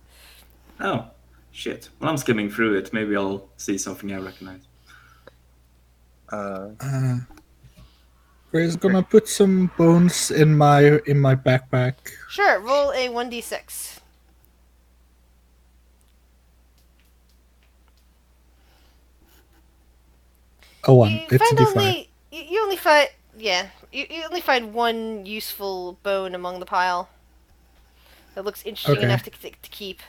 Oh, shit. Well, I'm skimming through it. Maybe I'll see something I recognize. Gray's gonna put some bones in my backpack. Sure, roll a 1d6. A one. You It's a find D5. only you only find you only find one useful bone among the pile. That looks interesting Okay. enough to keep.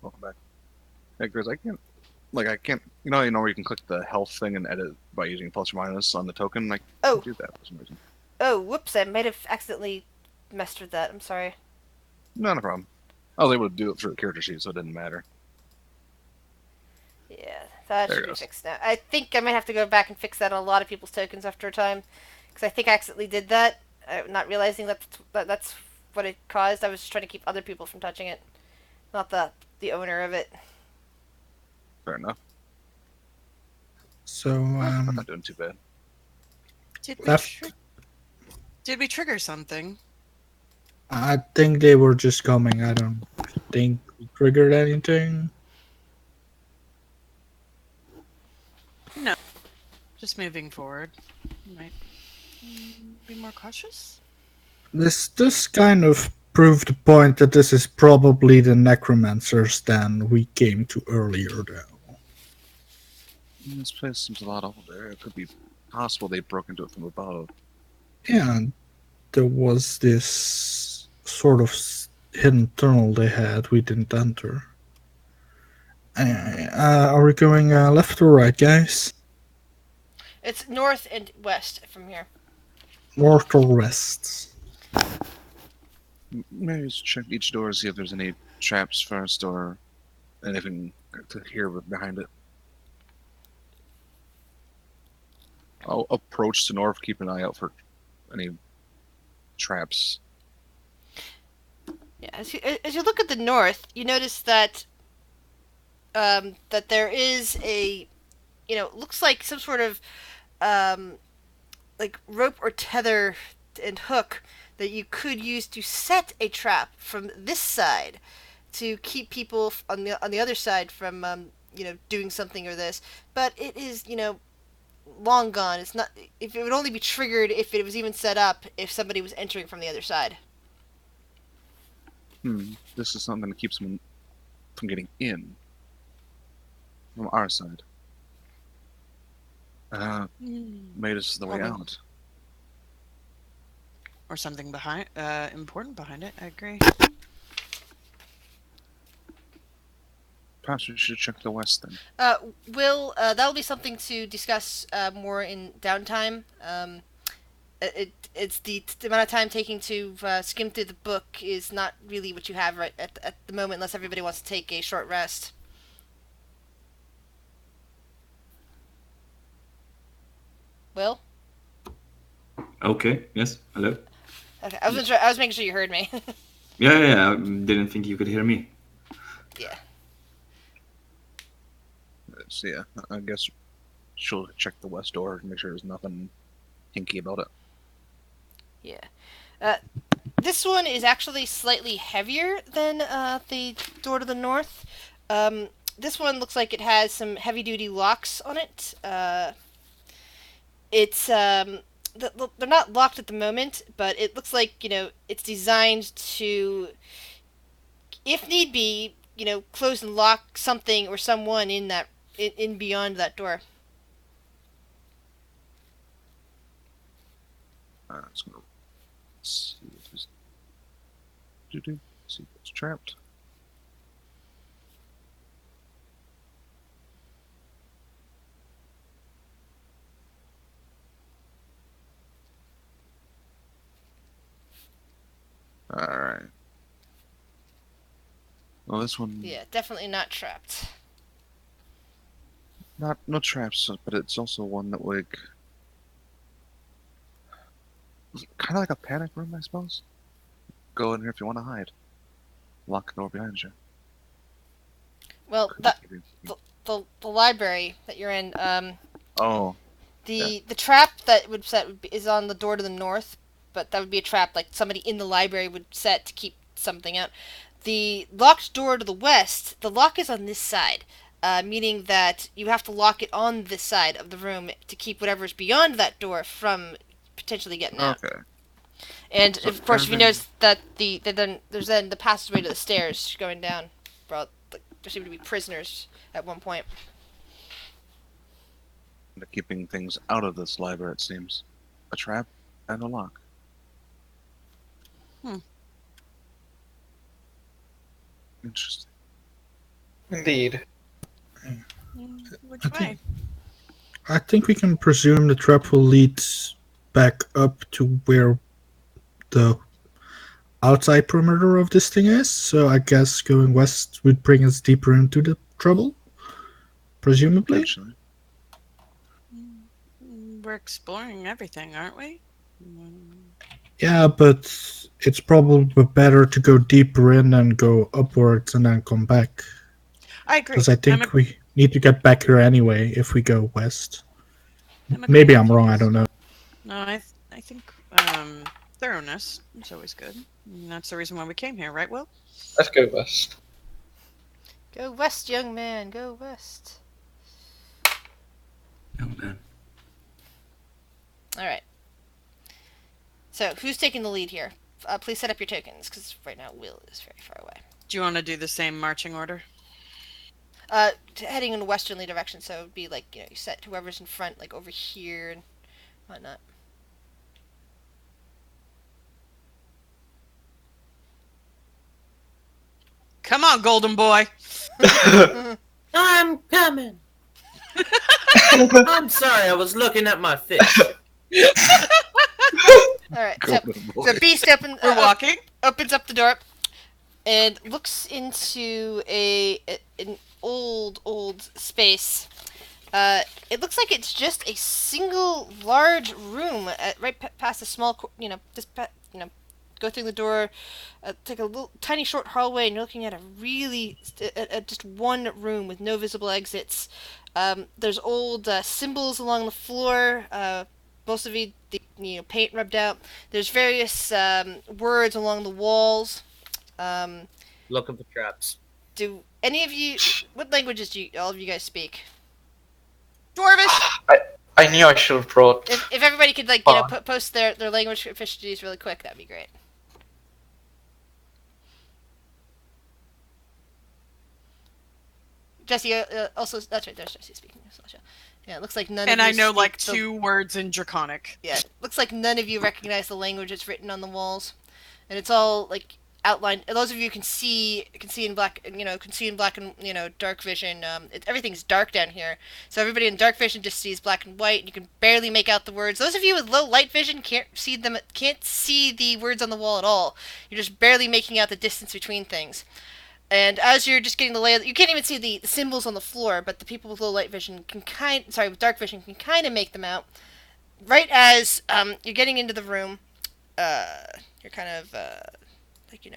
Welcome back. Hey, Chris, I can't. You know where you can click the health thing and edit by using plus or minus on the token. I Oh. can't do that for some reason. Oh, whoops! I might have accidentally messed with that. I'm sorry. No problem. I was able to do it through the character sheet, so it didn't matter. Yeah, that There it should be goes. fixed now. I think I might have to go back and fix that on a lot of people's tokens after a time, because I think I accidentally did that, not realizing that's what it caused. I was just trying to keep other people from touching it, not the owner of it. Fair enough. So I'm not doing too bad. Did we, left. did we trigger something? I think they were just coming. I don't think we triggered anything. No. Just moving forward. Might be more cautious? This kind of proved the point that this is probably the necromancers than we came to earlier, though. This place seems a lot older. It could be possible they broke into it from above. Yeah, there was this sort of hidden tunnel they had we didn't enter. Are we going left or right, guys? It's north and west from here. North or west? Maybe just check each door, see if there's any traps first or anything to hear behind it. I'll approach to north, keep an eye out for any traps. Yeah, as you look at the north, you notice that that there is a, looks like some sort of like rope or tether and hook that you could use to set a trap from this side to keep people on the other side from doing something or this. But it is long gone. It's not. If it would only be triggered if it was even set up if somebody was entering from the other side. This is something that keeps them from getting in from our side. Maybe this is the way Well, out. Or something important behind it. I agree. Perhaps we should check the west then. That will be something to discuss more in downtime. It's the amount of time taking to skim through the book is not really what you have right at the moment, unless everybody wants to take a short rest. Will? Okay, yes, hello. Okay, I was making sure you heard me. Yeah, I didn't think you could hear me. Yeah. So yeah, I guess she'll check the west door to make sure there's nothing hinky about it. Yeah. This one is actually slightly heavier than the door to the north. This one looks like it has some heavy-duty locks on it. It's they're not locked at the moment, but it looks like it's designed to, if need be, close and lock something or someone in that in beyond that door. It's gonna see if it's see if it's trapped. All right. Well, this one Yeah, definitely not trapped. no traps, but it's also one that like kind of like a panic room, I suppose. Go in here if you want to hide. Lock the door behind you. Well, the library that you're in, Oh, the trap that would set is on the door to the north, but that would be a trap like somebody in the library would set to keep something out. The locked door to the west, the lock is on this side, meaning that you have to lock it on this side of the room to keep whatever's beyond that door from potentially getting out. okay. And So of course, if you everything- notice that there's then the passageway to the stairs going down. Well, there seem to be prisoners at one point. Keeping things out of this library, it seems. A trap and a lock. Hmm. Interesting. Indeed. Which I think- way? I think we can presume the trap will lead back up to where the outside perimeter of this thing is. So I guess going west would bring us deeper into the trouble, presumably. Potentially. We're exploring everything, aren't we? Yeah, but it's probably better to go deeper in and go upwards and then come back. I agree. Because I think we need to get back here anyway if we go west. I'm Maybe agreeing I'm with wrong, you. I don't know. No, I think thoroughness is always good. And that's the reason why we came here, right, Will? Let's go west. Go west, young man. Go west. Oh man. All right. So, who's taking the lead here? Please set up your tokens, because right now Will is very far away. Do you want to do the same marching order? Heading in a westerly direction, so it would be like, you set whoever's in front, like over here and whatnot. Come on, golden boy. I'm coming. I'm sorry, I was looking at my fish. All right. Go So, to the boy. so Beast We're walking. opens up the door and looks into an old space. It looks like it's just a single large room right past a small, go through the door, take a little tiny short hallway, and you're looking at a really just one room with no visible exits. There's old symbols along the floor. Most of the paint rubbed out. There's various words along the walls. Looking for traps. Do any of you? What languages do all of you guys speak? Dwarvish. I knew I should have brought. If everybody could post their language proficiencies really quick, that'd be great. Jesse, also that's right. There's Jesse speaking. Yeah, it looks like none. And of I you know speak like the- 2 words in Draconic. Yeah, looks like none of you recognize the language that's written on the walls, and it's all like outlined. Those of you can see in black, can see in black and dark vision. Everything's dark down here, so everybody in dark vision just sees black and white. And you can barely make out the words. Those of you with low light vision can't see the words on the wall at all. You're just barely making out the distance between things. And as you're just getting the layout, you can't even see the symbols on the floor, but the people with low light vision with dark vision can kind of make them out. Right as you're getting into the room, you're kind of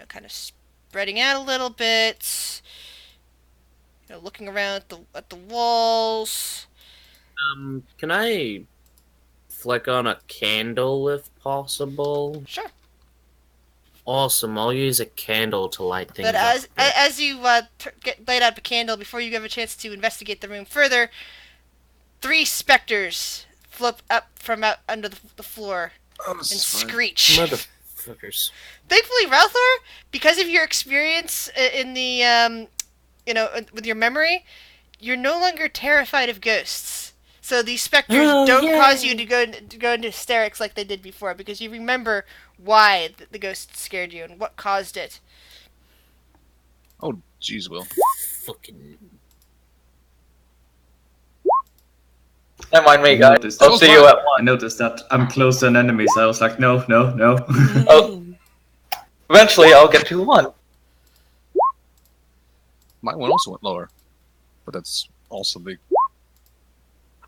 kind of spreading out a little bit, looking around at the walls. Can I flick on a candle if possible? Sure. Awesome. I'll use a candle to light things But up. as you get light up a candle, before you have a chance to investigate the room further, 3 specters flip up from out under the floor and screech. Motherfuckers. Thankfully, Ralthor, because of your experience in the with your memory, you're no longer terrified of ghosts. So these specters don't cause you to go into hysterics like they did before, because you remember why the ghost scared you and what caused it. Oh, jeez, Will. Fucking. Never mind me, I guys. noticed I'll that. see you at I 1. noticed that I'm close to an enemy, so I was like, no. Oh. Eventually, I'll get to 1. My one also went lower, but that's also big.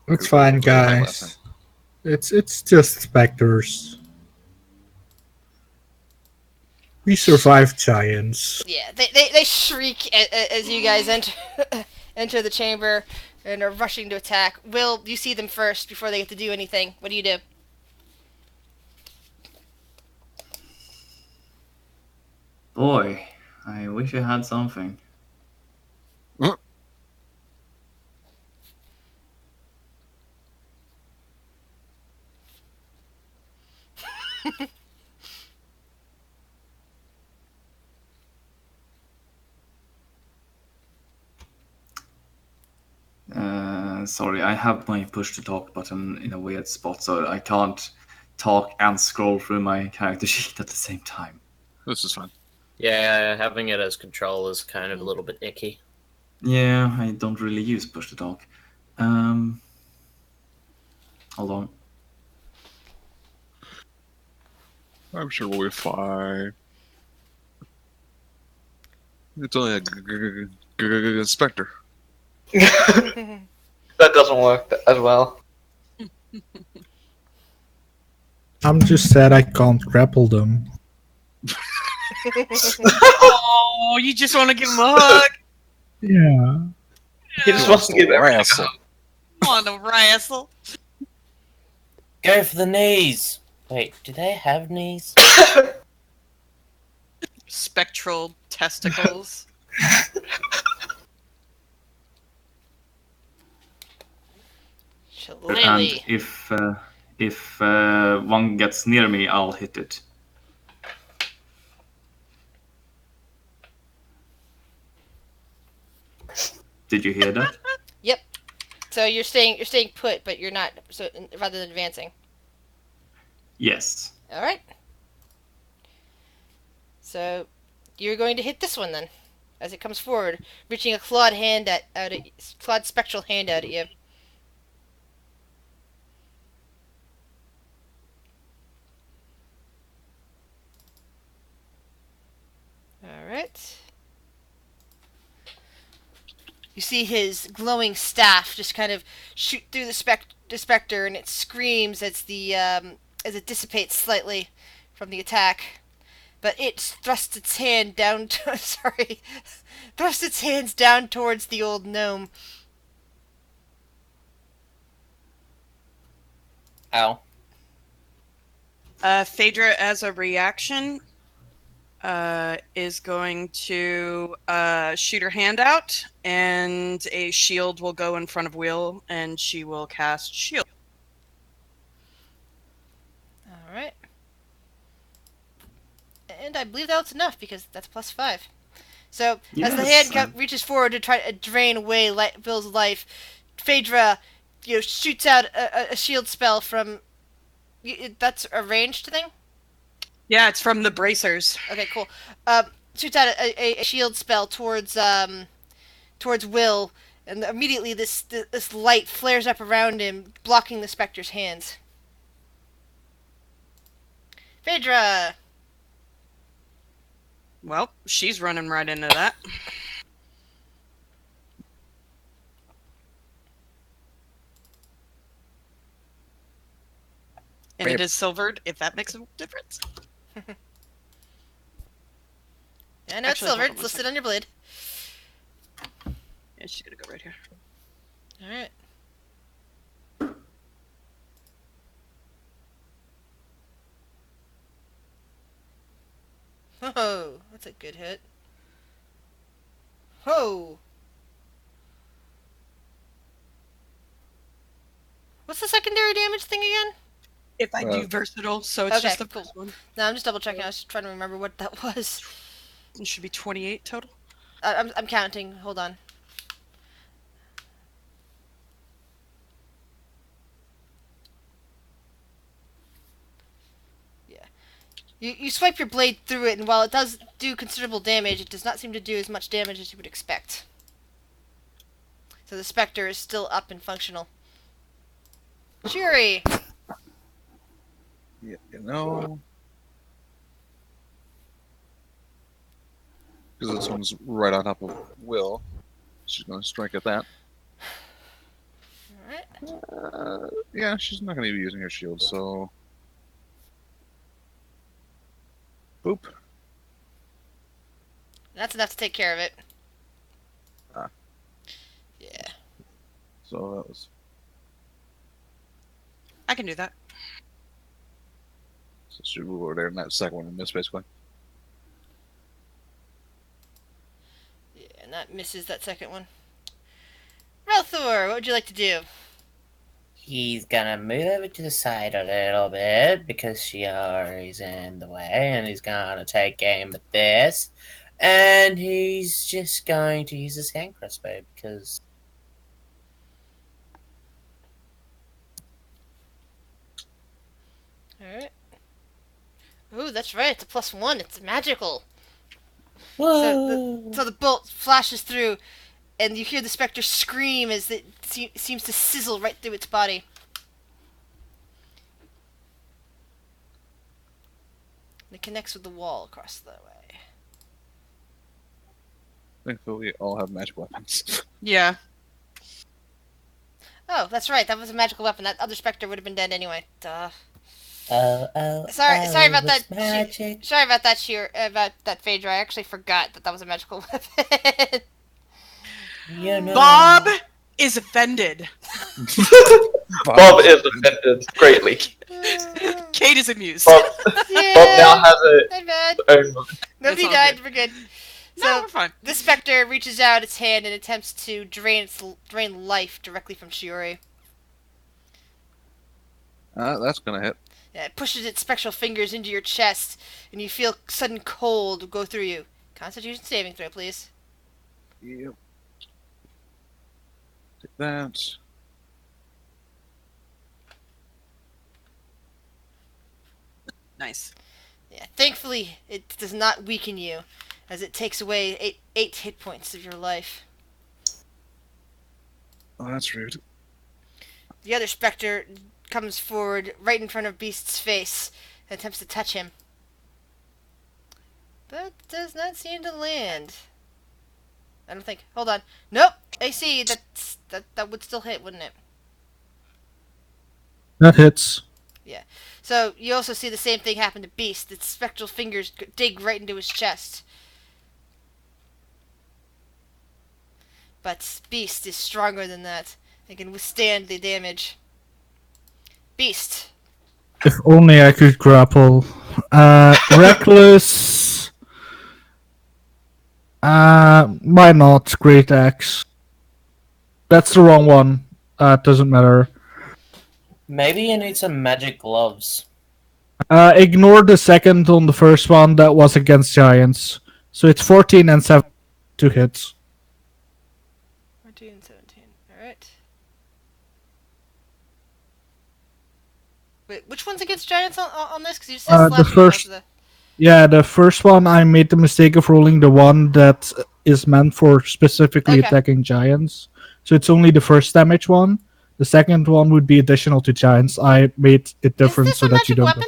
It's fine, guys. It's just specters. We survived giants. Yeah, they shriek as you guys enter the chamber and are rushing to attack. Will, you see them first before they get to do anything. What do you do? Boy, I wish I had something. Sorry, I have my push to talk button in a weird spot, so I can't talk and scroll through my character sheet at the same time. This is fine. Yeah, having it as control is kind of a little bit icky. Yeah, I don't really use push to talk. Hold on. I'm sure we'll be fine. It's only a specter. That doesn't work as well. I'm just sad I can't grapple them. Oh, you just want to give him a hug. Yeah. He just wants to give everything a wrestle. hug. Want to wrestle? Go for the knees. Wait, do they have knees? Spectral testicles. Shillelagh. And if one gets near me, I'll hit it. Did you hear that? Yep. So you're staying put, but you're not. So rather than advancing. Yes. All right. So you're going to hit this one then, as it comes forward, reaching a clawed spectral hand out at you. All right. You see his glowing staff just kind of shoot through the specter, and it screams as as it dissipates slightly from the attack. But it thrusts its hand down. Thrusts its hands down towards the old gnome. Ow. Phaedra, as a reaction, is going to shoot her hand out, and a shield will go in front of Will, and she will cast shield. All right. And I believe that's enough because that's +5. So as the Yes, hand reaches forward to try to drain away Bill's life, Phaedra, shoots out a shield spell from. That's a ranged thing. Yeah, it's from the bracers. Okay, cool. Shoots out a shield spell towards Will, and immediately this light flares up around him, blocking the specter's hands. Phaedra! Well, she's running right into that. And it is silvered, if that makes a difference. I know Actually, it's silver. hold on It's one listed second. on your blade. Yeah, she's gonna go right here. Alright. Oh, that's a good hit. Oh! What's the secondary damage thing again? If I do versatile, so it's Okay, just the cool. first one. No, I'm just double checking. I was trying to remember what that was. It should be 28 total. I'm counting. Hold on. Yeah. You swipe your blade through it, and while it does do considerable damage, it does not seem to do as much damage as you would expect. So the specter is still up and functional. Shuri! Yeah, you know. Because this one's right on top of Will. She's going to strike at that. Alright. Yeah, she's not going to be using her shield, so. Boop. That's enough to take care of it. Ah. Yeah. So that was. I can do that. So she move over there, and that second one and miss, basically. Yeah, and that misses that second one. Relthor, what would you like to do? He's gonna move over to the side a little bit because Shiori's in the way, and he's gonna take aim at this. And he's just going to use his hand crossbow because Alright. Ooh, that's right. It's a +1. It's magical. whoa. So the bolt flashes through, and you hear the specter scream as it seems to sizzle right through its body. And it connects with the wall across the way. Thankfully, we all have magic weapons. Yeah. Oh, that's right. That was a magical weapon. That other specter would have been dead anyway. Duh. Oh, Sorry about it's that. Magic. Sorry about that, about that, Phaedra. I actually forgot that was a magical weapon. You know. Bob is offended. Bob is offended greatly. Kate is amused. Bob, Yeah. Bob now has Not bad. a own. Nobody It's all died. good. We're good. No, So we're fine. the specter reaches out its hand and attempts to drain life directly from Shiori. That's going to hit. Yeah, it pushes its spectral fingers into your chest, and you feel sudden cold go through you. Constitution saving throw, please. Yep. Take that. Nice. Yeah, thankfully it does not weaken you, as it takes away eight hit points of your life. Oh, that's rude. The other specter comes forward right in front of Beast's face and attempts to touch him. But does not seem to land. I don't think. Hold on. Nope. AC. That would still hit, wouldn't it? That hits. So you also see the same thing happen to Beast. Its spectral fingers dig right into his chest. But Beast is stronger than that. It can withstand the damage. Beast. If only I could grapple. Reckless. Why not? Great axe. That's the wrong one. Doesn't matter. Maybe you need some magic gloves. Ignore the second on the first one. That was against giants. So it's 14 and 7 to hits. 14 and 17. Alright. Wait, which one's against giants on this? Because you said The slashing first- most of Yeah, the first one I made the mistake of rolling the one that is meant for specifically Okay. attacking giants. So it's only the first damage one. The second one would be additional to giants. I made it Is different this so a that you magic don't. weapon?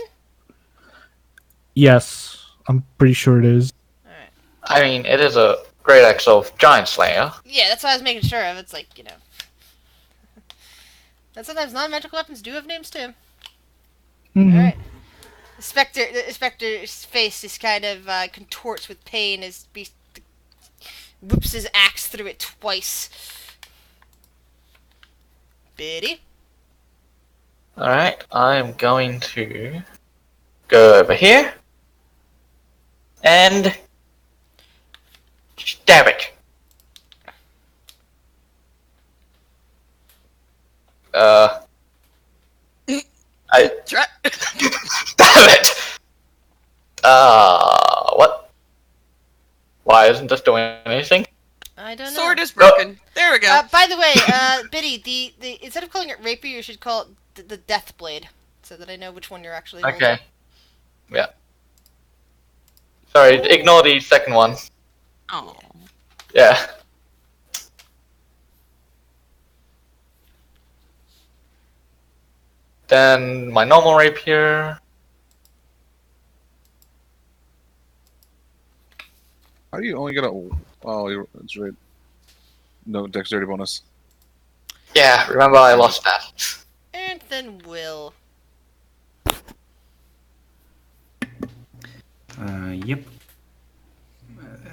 Yes, I'm pretty sure it is. Alright. I mean, it is a great axe of Giant Slayer. Yeah, that's what I was making sure of. It's like, you know. And sometimes non-magical weapons do have names too. Mhm. Alright. The Spectre's face is kind of contorts with pain as he whips his axe through it twice. Biddy? Alright, I'm going to go over here and stab it. I Try- damn it. What? Why isn't this doing anything? I don't know. Sword is broken. There we go. By the way, Biddy, the instead of calling it rapier, you should call it the death blade, so that I know which one you're actually holding. Okay. Yeah. Sorry, ignore the second one. Oh. Yeah. Then my normal rapier. How do you only get a? Oh, that's right. No dexterity bonus. Yeah, remember I lost that. And then Will. Yep.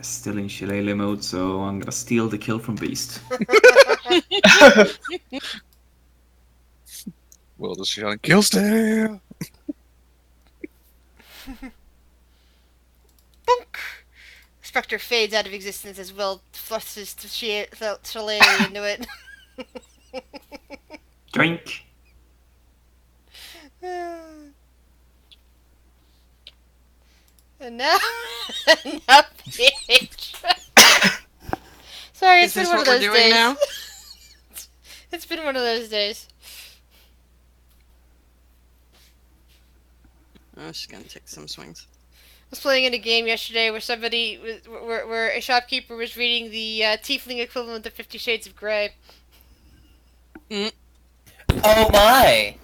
Still in shillelagh mode, so I'm gonna steal the kill from Beast. Will just shouting, kill stare. Bonk! Spectre fades out of existence as Will thrusts his shillelagh into it. Drink. And now, now Paige. Sorry, Is it's been this one what of we're those doing days. now? It's been one of those days. Oh, she's gonna take some swings. I was playing in a game yesterday where where a shopkeeper was reading the tiefling equivalent of 50 Shades of Grey. Oh my!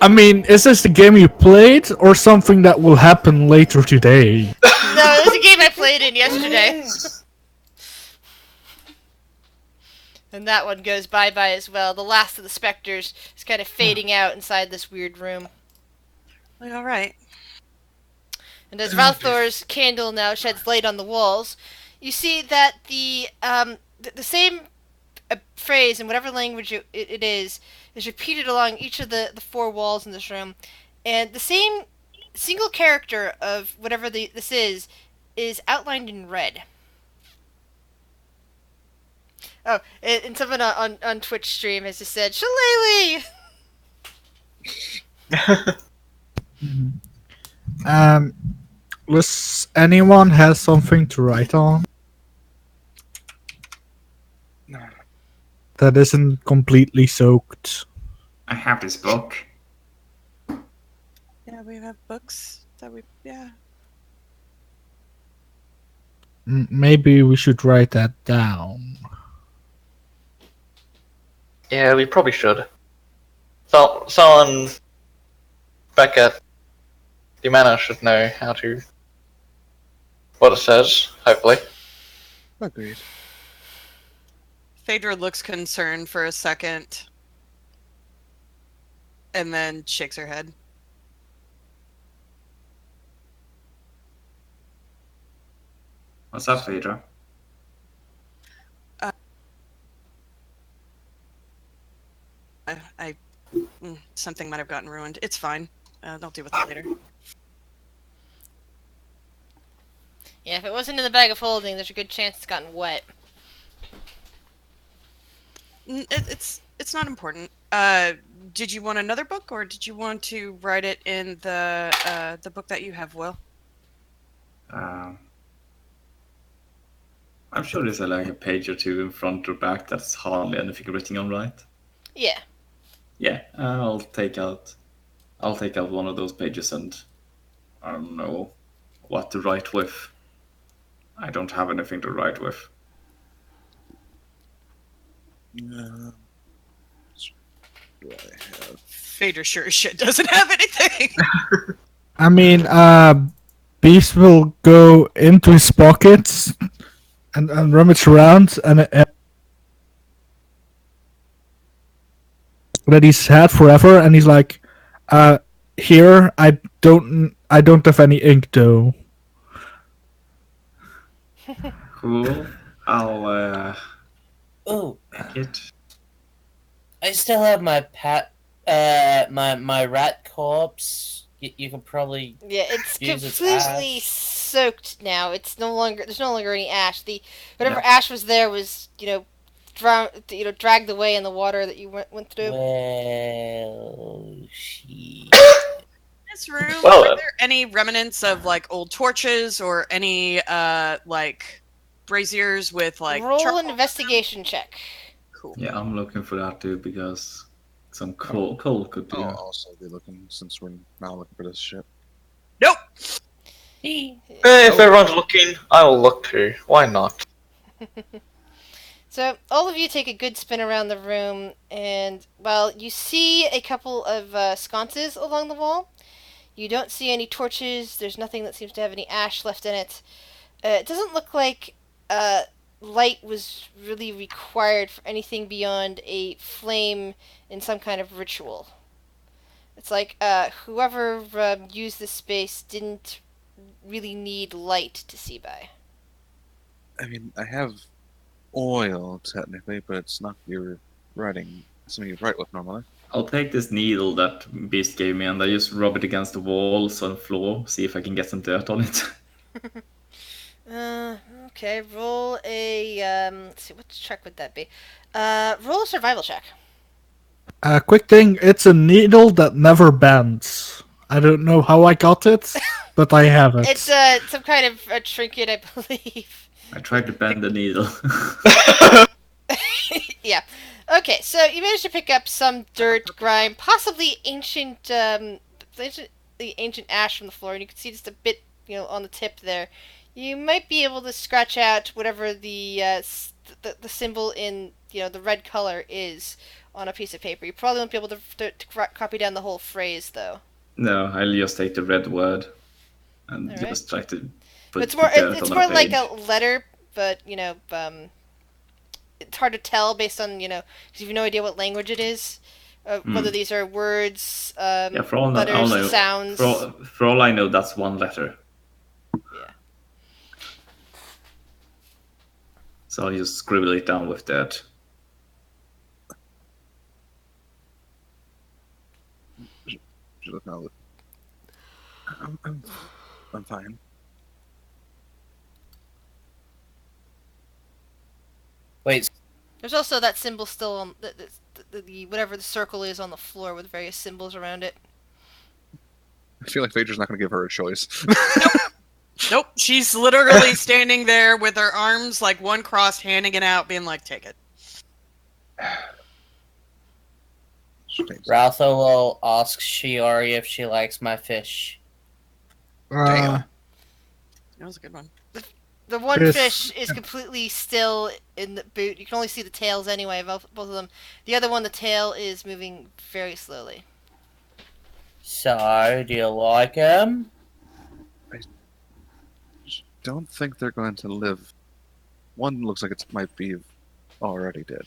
I mean, is this the game you played or something that will happen later today? No, it was a game I played in yesterday. And that one goes bye-bye as well. The last of the specters is kind of fading out inside this weird room. Like, all right. And as Valthor's candle now sheds light on the walls, you see that the same phrase in whatever language it is repeated along each of the four walls in this room, and the same single character of whatever this is outlined in red. Oh, and someone on Twitch stream has just said, "Shillelagh!" Does anyone has something to write on? That isn't completely soaked. I have this book. Yeah, we have books that we. Yeah. Maybe we should write that down. Yeah, we probably should. So, someone back at the manor should know how to. What it says, hopefully. Agreed. Phaedra looks concerned for a second, and then shakes her head. What's up, Phaedra? Something might have gotten ruined. It's fine. I'll deal with it later. Yeah, if it wasn't in the bag of holding, there's a good chance it's gotten wet. It's not important. Did you want another book, or did you want to write it in the book that you have, Will? I'm sure there's like a page or two in front or back that's hardly anything written on, right? Yeah. Yeah, I'll take out one of those pages and I don't know what to write with. I don't have anything to write with. What do I have? Phaedra sure as shit doesn't have anything. I mean, Beast will go into his pockets and rummage around and that he's had forever, and he's like, here I don't have any ink though. Cool. I'll Ooh, make it. I still have my my rat corpse. You can probably Yeah, it's use its completely ash. soaked now. It's no longer there's no longer any ash. The whatever Yeah. ash was there was dragged away in the water that you went through. Well, she. This room, Well, are there any remnants of like old torches or any like braziers with like Roll charcoal? an investigation check. Cool. Yeah, I'm looking for that too because some coal could be. I'll also be looking since we're now looking for this shit. Nope. If everyone's looking, I will look too. Why not? So all of you take a good spin around the room, and well, you see a couple of sconces along the wall. You don't see any torches. There's nothing that seems to have any ash left in it. It doesn't look like light was really required for anything beyond a flame in some kind of ritual. It's like whoever used this space didn't really need light to see by. I mean, I have oil technically, but it's not your writing. Something you write with normally. I'll take this needle that Beast gave me and I just rub it against the walls and floor, see if I can get some dirt on it. Okay, roll a let's see, what check would that be? Roll a survival check. Quick thing, it's a needle that never bends. I don't know how I got it, but I have it. It's some kind of a trinket, I believe. I tried to bend the needle. Yeah. Okay, so you managed to pick up some dirt, grime, possibly the ancient ash from the floor, and you can see just a bit, on the tip there. You might be able to scratch out whatever the symbol in the red color is on a piece of paper. You probably won't be able to copy down the whole phrase, though. No, I'll just take the red word and Alright. just try to But put it's more dirt it's on more a like page. a letter, but it's hard to tell based on because you have no idea what language it is, whether these are words, Yeah, for all, letters, I know, sounds. for all I know, that's one letter. Yeah. So I'll just scribble it down with that. Should look now. I'm fine. Wait, There's also that symbol still on the whatever the circle is on the floor with various symbols around it. I feel like Phaedra's not going to give her a choice. Nope. She's literally standing there with her arms like one crossed, handing it out, being like, "Take it." Ralpha will ask Shiori if she likes my fish. Damn. That was a good one. The one Chris. fish is completely still in the boot. You can only see the tails anyway, both of them. The other one, the tail is moving very slowly. So, do you like him? Don't think they're going to live. One looks like it might be already dead.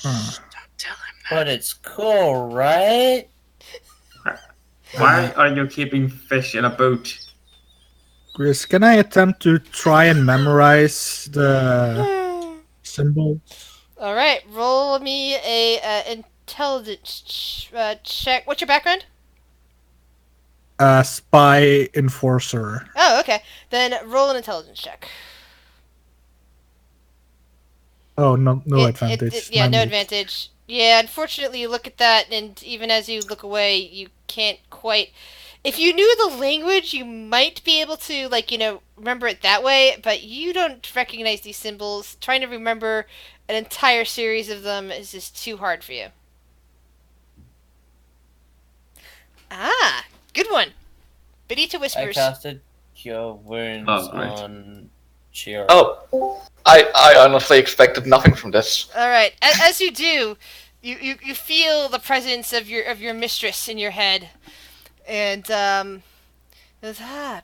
Don't tell him. But it's cool, right? Why are you keeping fish in a boat? Chris, can I attempt to try and memorize the symbols? All right, roll me a intelligence check. What's your background? Spy enforcer. Oh, okay. Then roll an intelligence check. Oh, no It- advantage. yeah, no Minus. advantage. Yeah, unfortunately, you look at that, and even as you look away, you can't quite. If you knew the language, you might be able to, remember it that way, but you don't recognize these symbols. Trying to remember an entire series of them is just too hard for you. Ah, Good one. Biddy to I whispers. casted Cure Wounds Oh, great. on Shiro. Oh, I honestly expected nothing from this. All right. As you do, you feel the presence of your mistress in your head, and goes,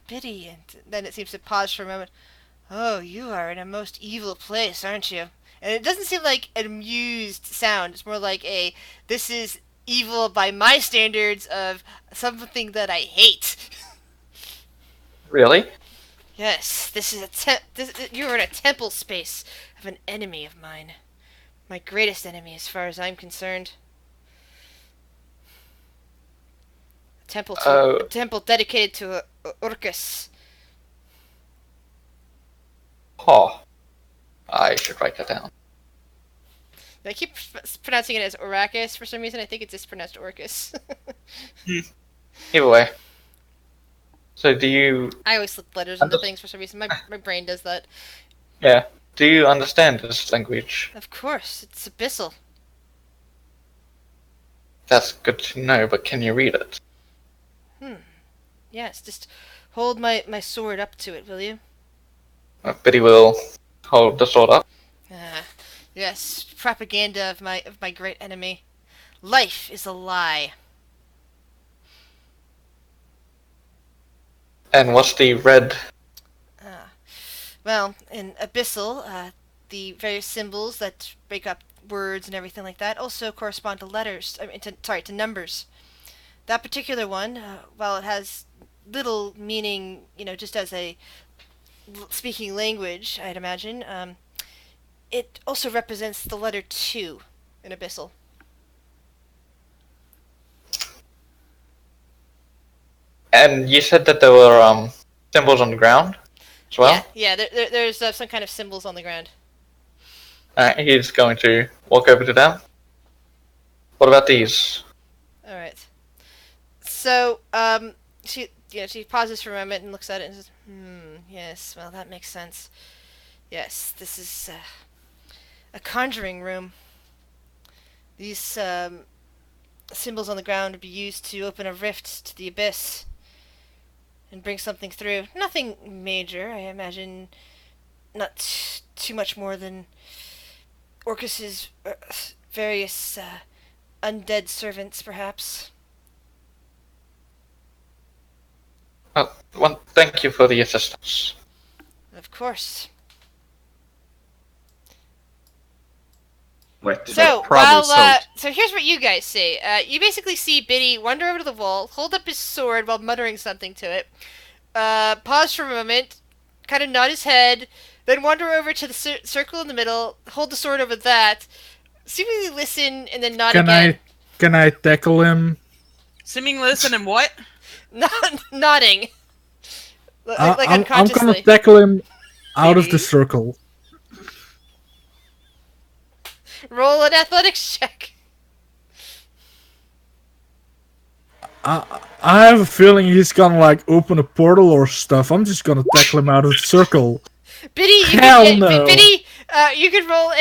Biddy, and then it seems to pause for a moment. Oh, you are in a most evil place, aren't you? And it doesn't seem like an amused sound. It's more like this is evil by my standards of something that I hate. Really? Yes, this is you're in a temple space of an enemy of mine. My greatest enemy as far as I'm concerned. A temple dedicated to Orcus. Oh, I should write that down. I keep pronouncing it as Oracus for some reason. I think it's just pronounced Orcus. Either way. So do you... I always slip letters into things for some reason. My brain does that. Yeah. Do you understand this language? Of course, it's abyssal. That's good to know, but can you read it? Yes, just hold my sword up to it, will you? Biddy will hold the sword up. Yes, propaganda of my great enemy. Life is a lie. And what's the red? Well, in abyssal, the various symbols that break up words and everything like that also correspond to letters. I mean, to numbers. That particular one, while it has little meaning, just as a speaking language, I'd imagine, it also represents the letter 2 in abyssal. And you said that there were symbols on the ground as well? Yeah, there's some kind of symbols on the ground. Alright, he's going to walk over to them. What about these? Alright. So, she pauses for a moment and looks at it and says, yes, well, that makes sense. Yes, this is a conjuring room. These symbols on the ground would be used to open a rift to the abyss and bring something through. Nothing major, I imagine. Not too much more than Orcus's various undead servants, perhaps. Well, thank you for the assistance. Of course. Wait. So, Probably so here's what you guys see. You basically see Biddy wander over to the wall, hold up his sword while muttering something to it, pause for a moment, kind of nod his head, then wander over to the circle in the middle, hold the sword over that, seemingly listen, and then nod again. Can I tackle him? Simming listen and what? Nodding. Like I'm unconsciously. gonna tackle him out of Maybe. the circle. Roll an athletics check. I have a feeling he's gonna open a portal or stuff. I'm just gonna tackle him out of the circle. Biddy, No. Biddy, you could roll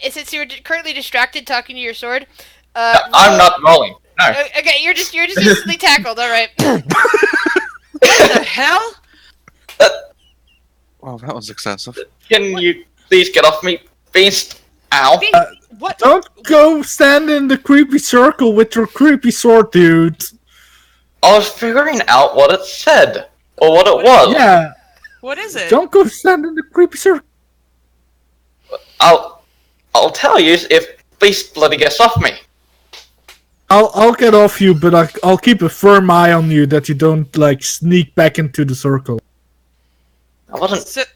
since you're currently distracted talking to your sword. I'm not rolling. No. Okay, you're just instantly tackled. All right. What the hell? Wow, that was excessive. Can you please get off me, beast? Ow. What? Don't go stand in the creepy circle with your creepy sword, dude. I was figuring out what it said. Or what it was. Yeah, What is it? don't go stand in the creepy circle. I'll tell you if beast bloody gets off me. I'll get off you, but I'll keep a firm eye on you that you don't sneak back into the circle. I wasn't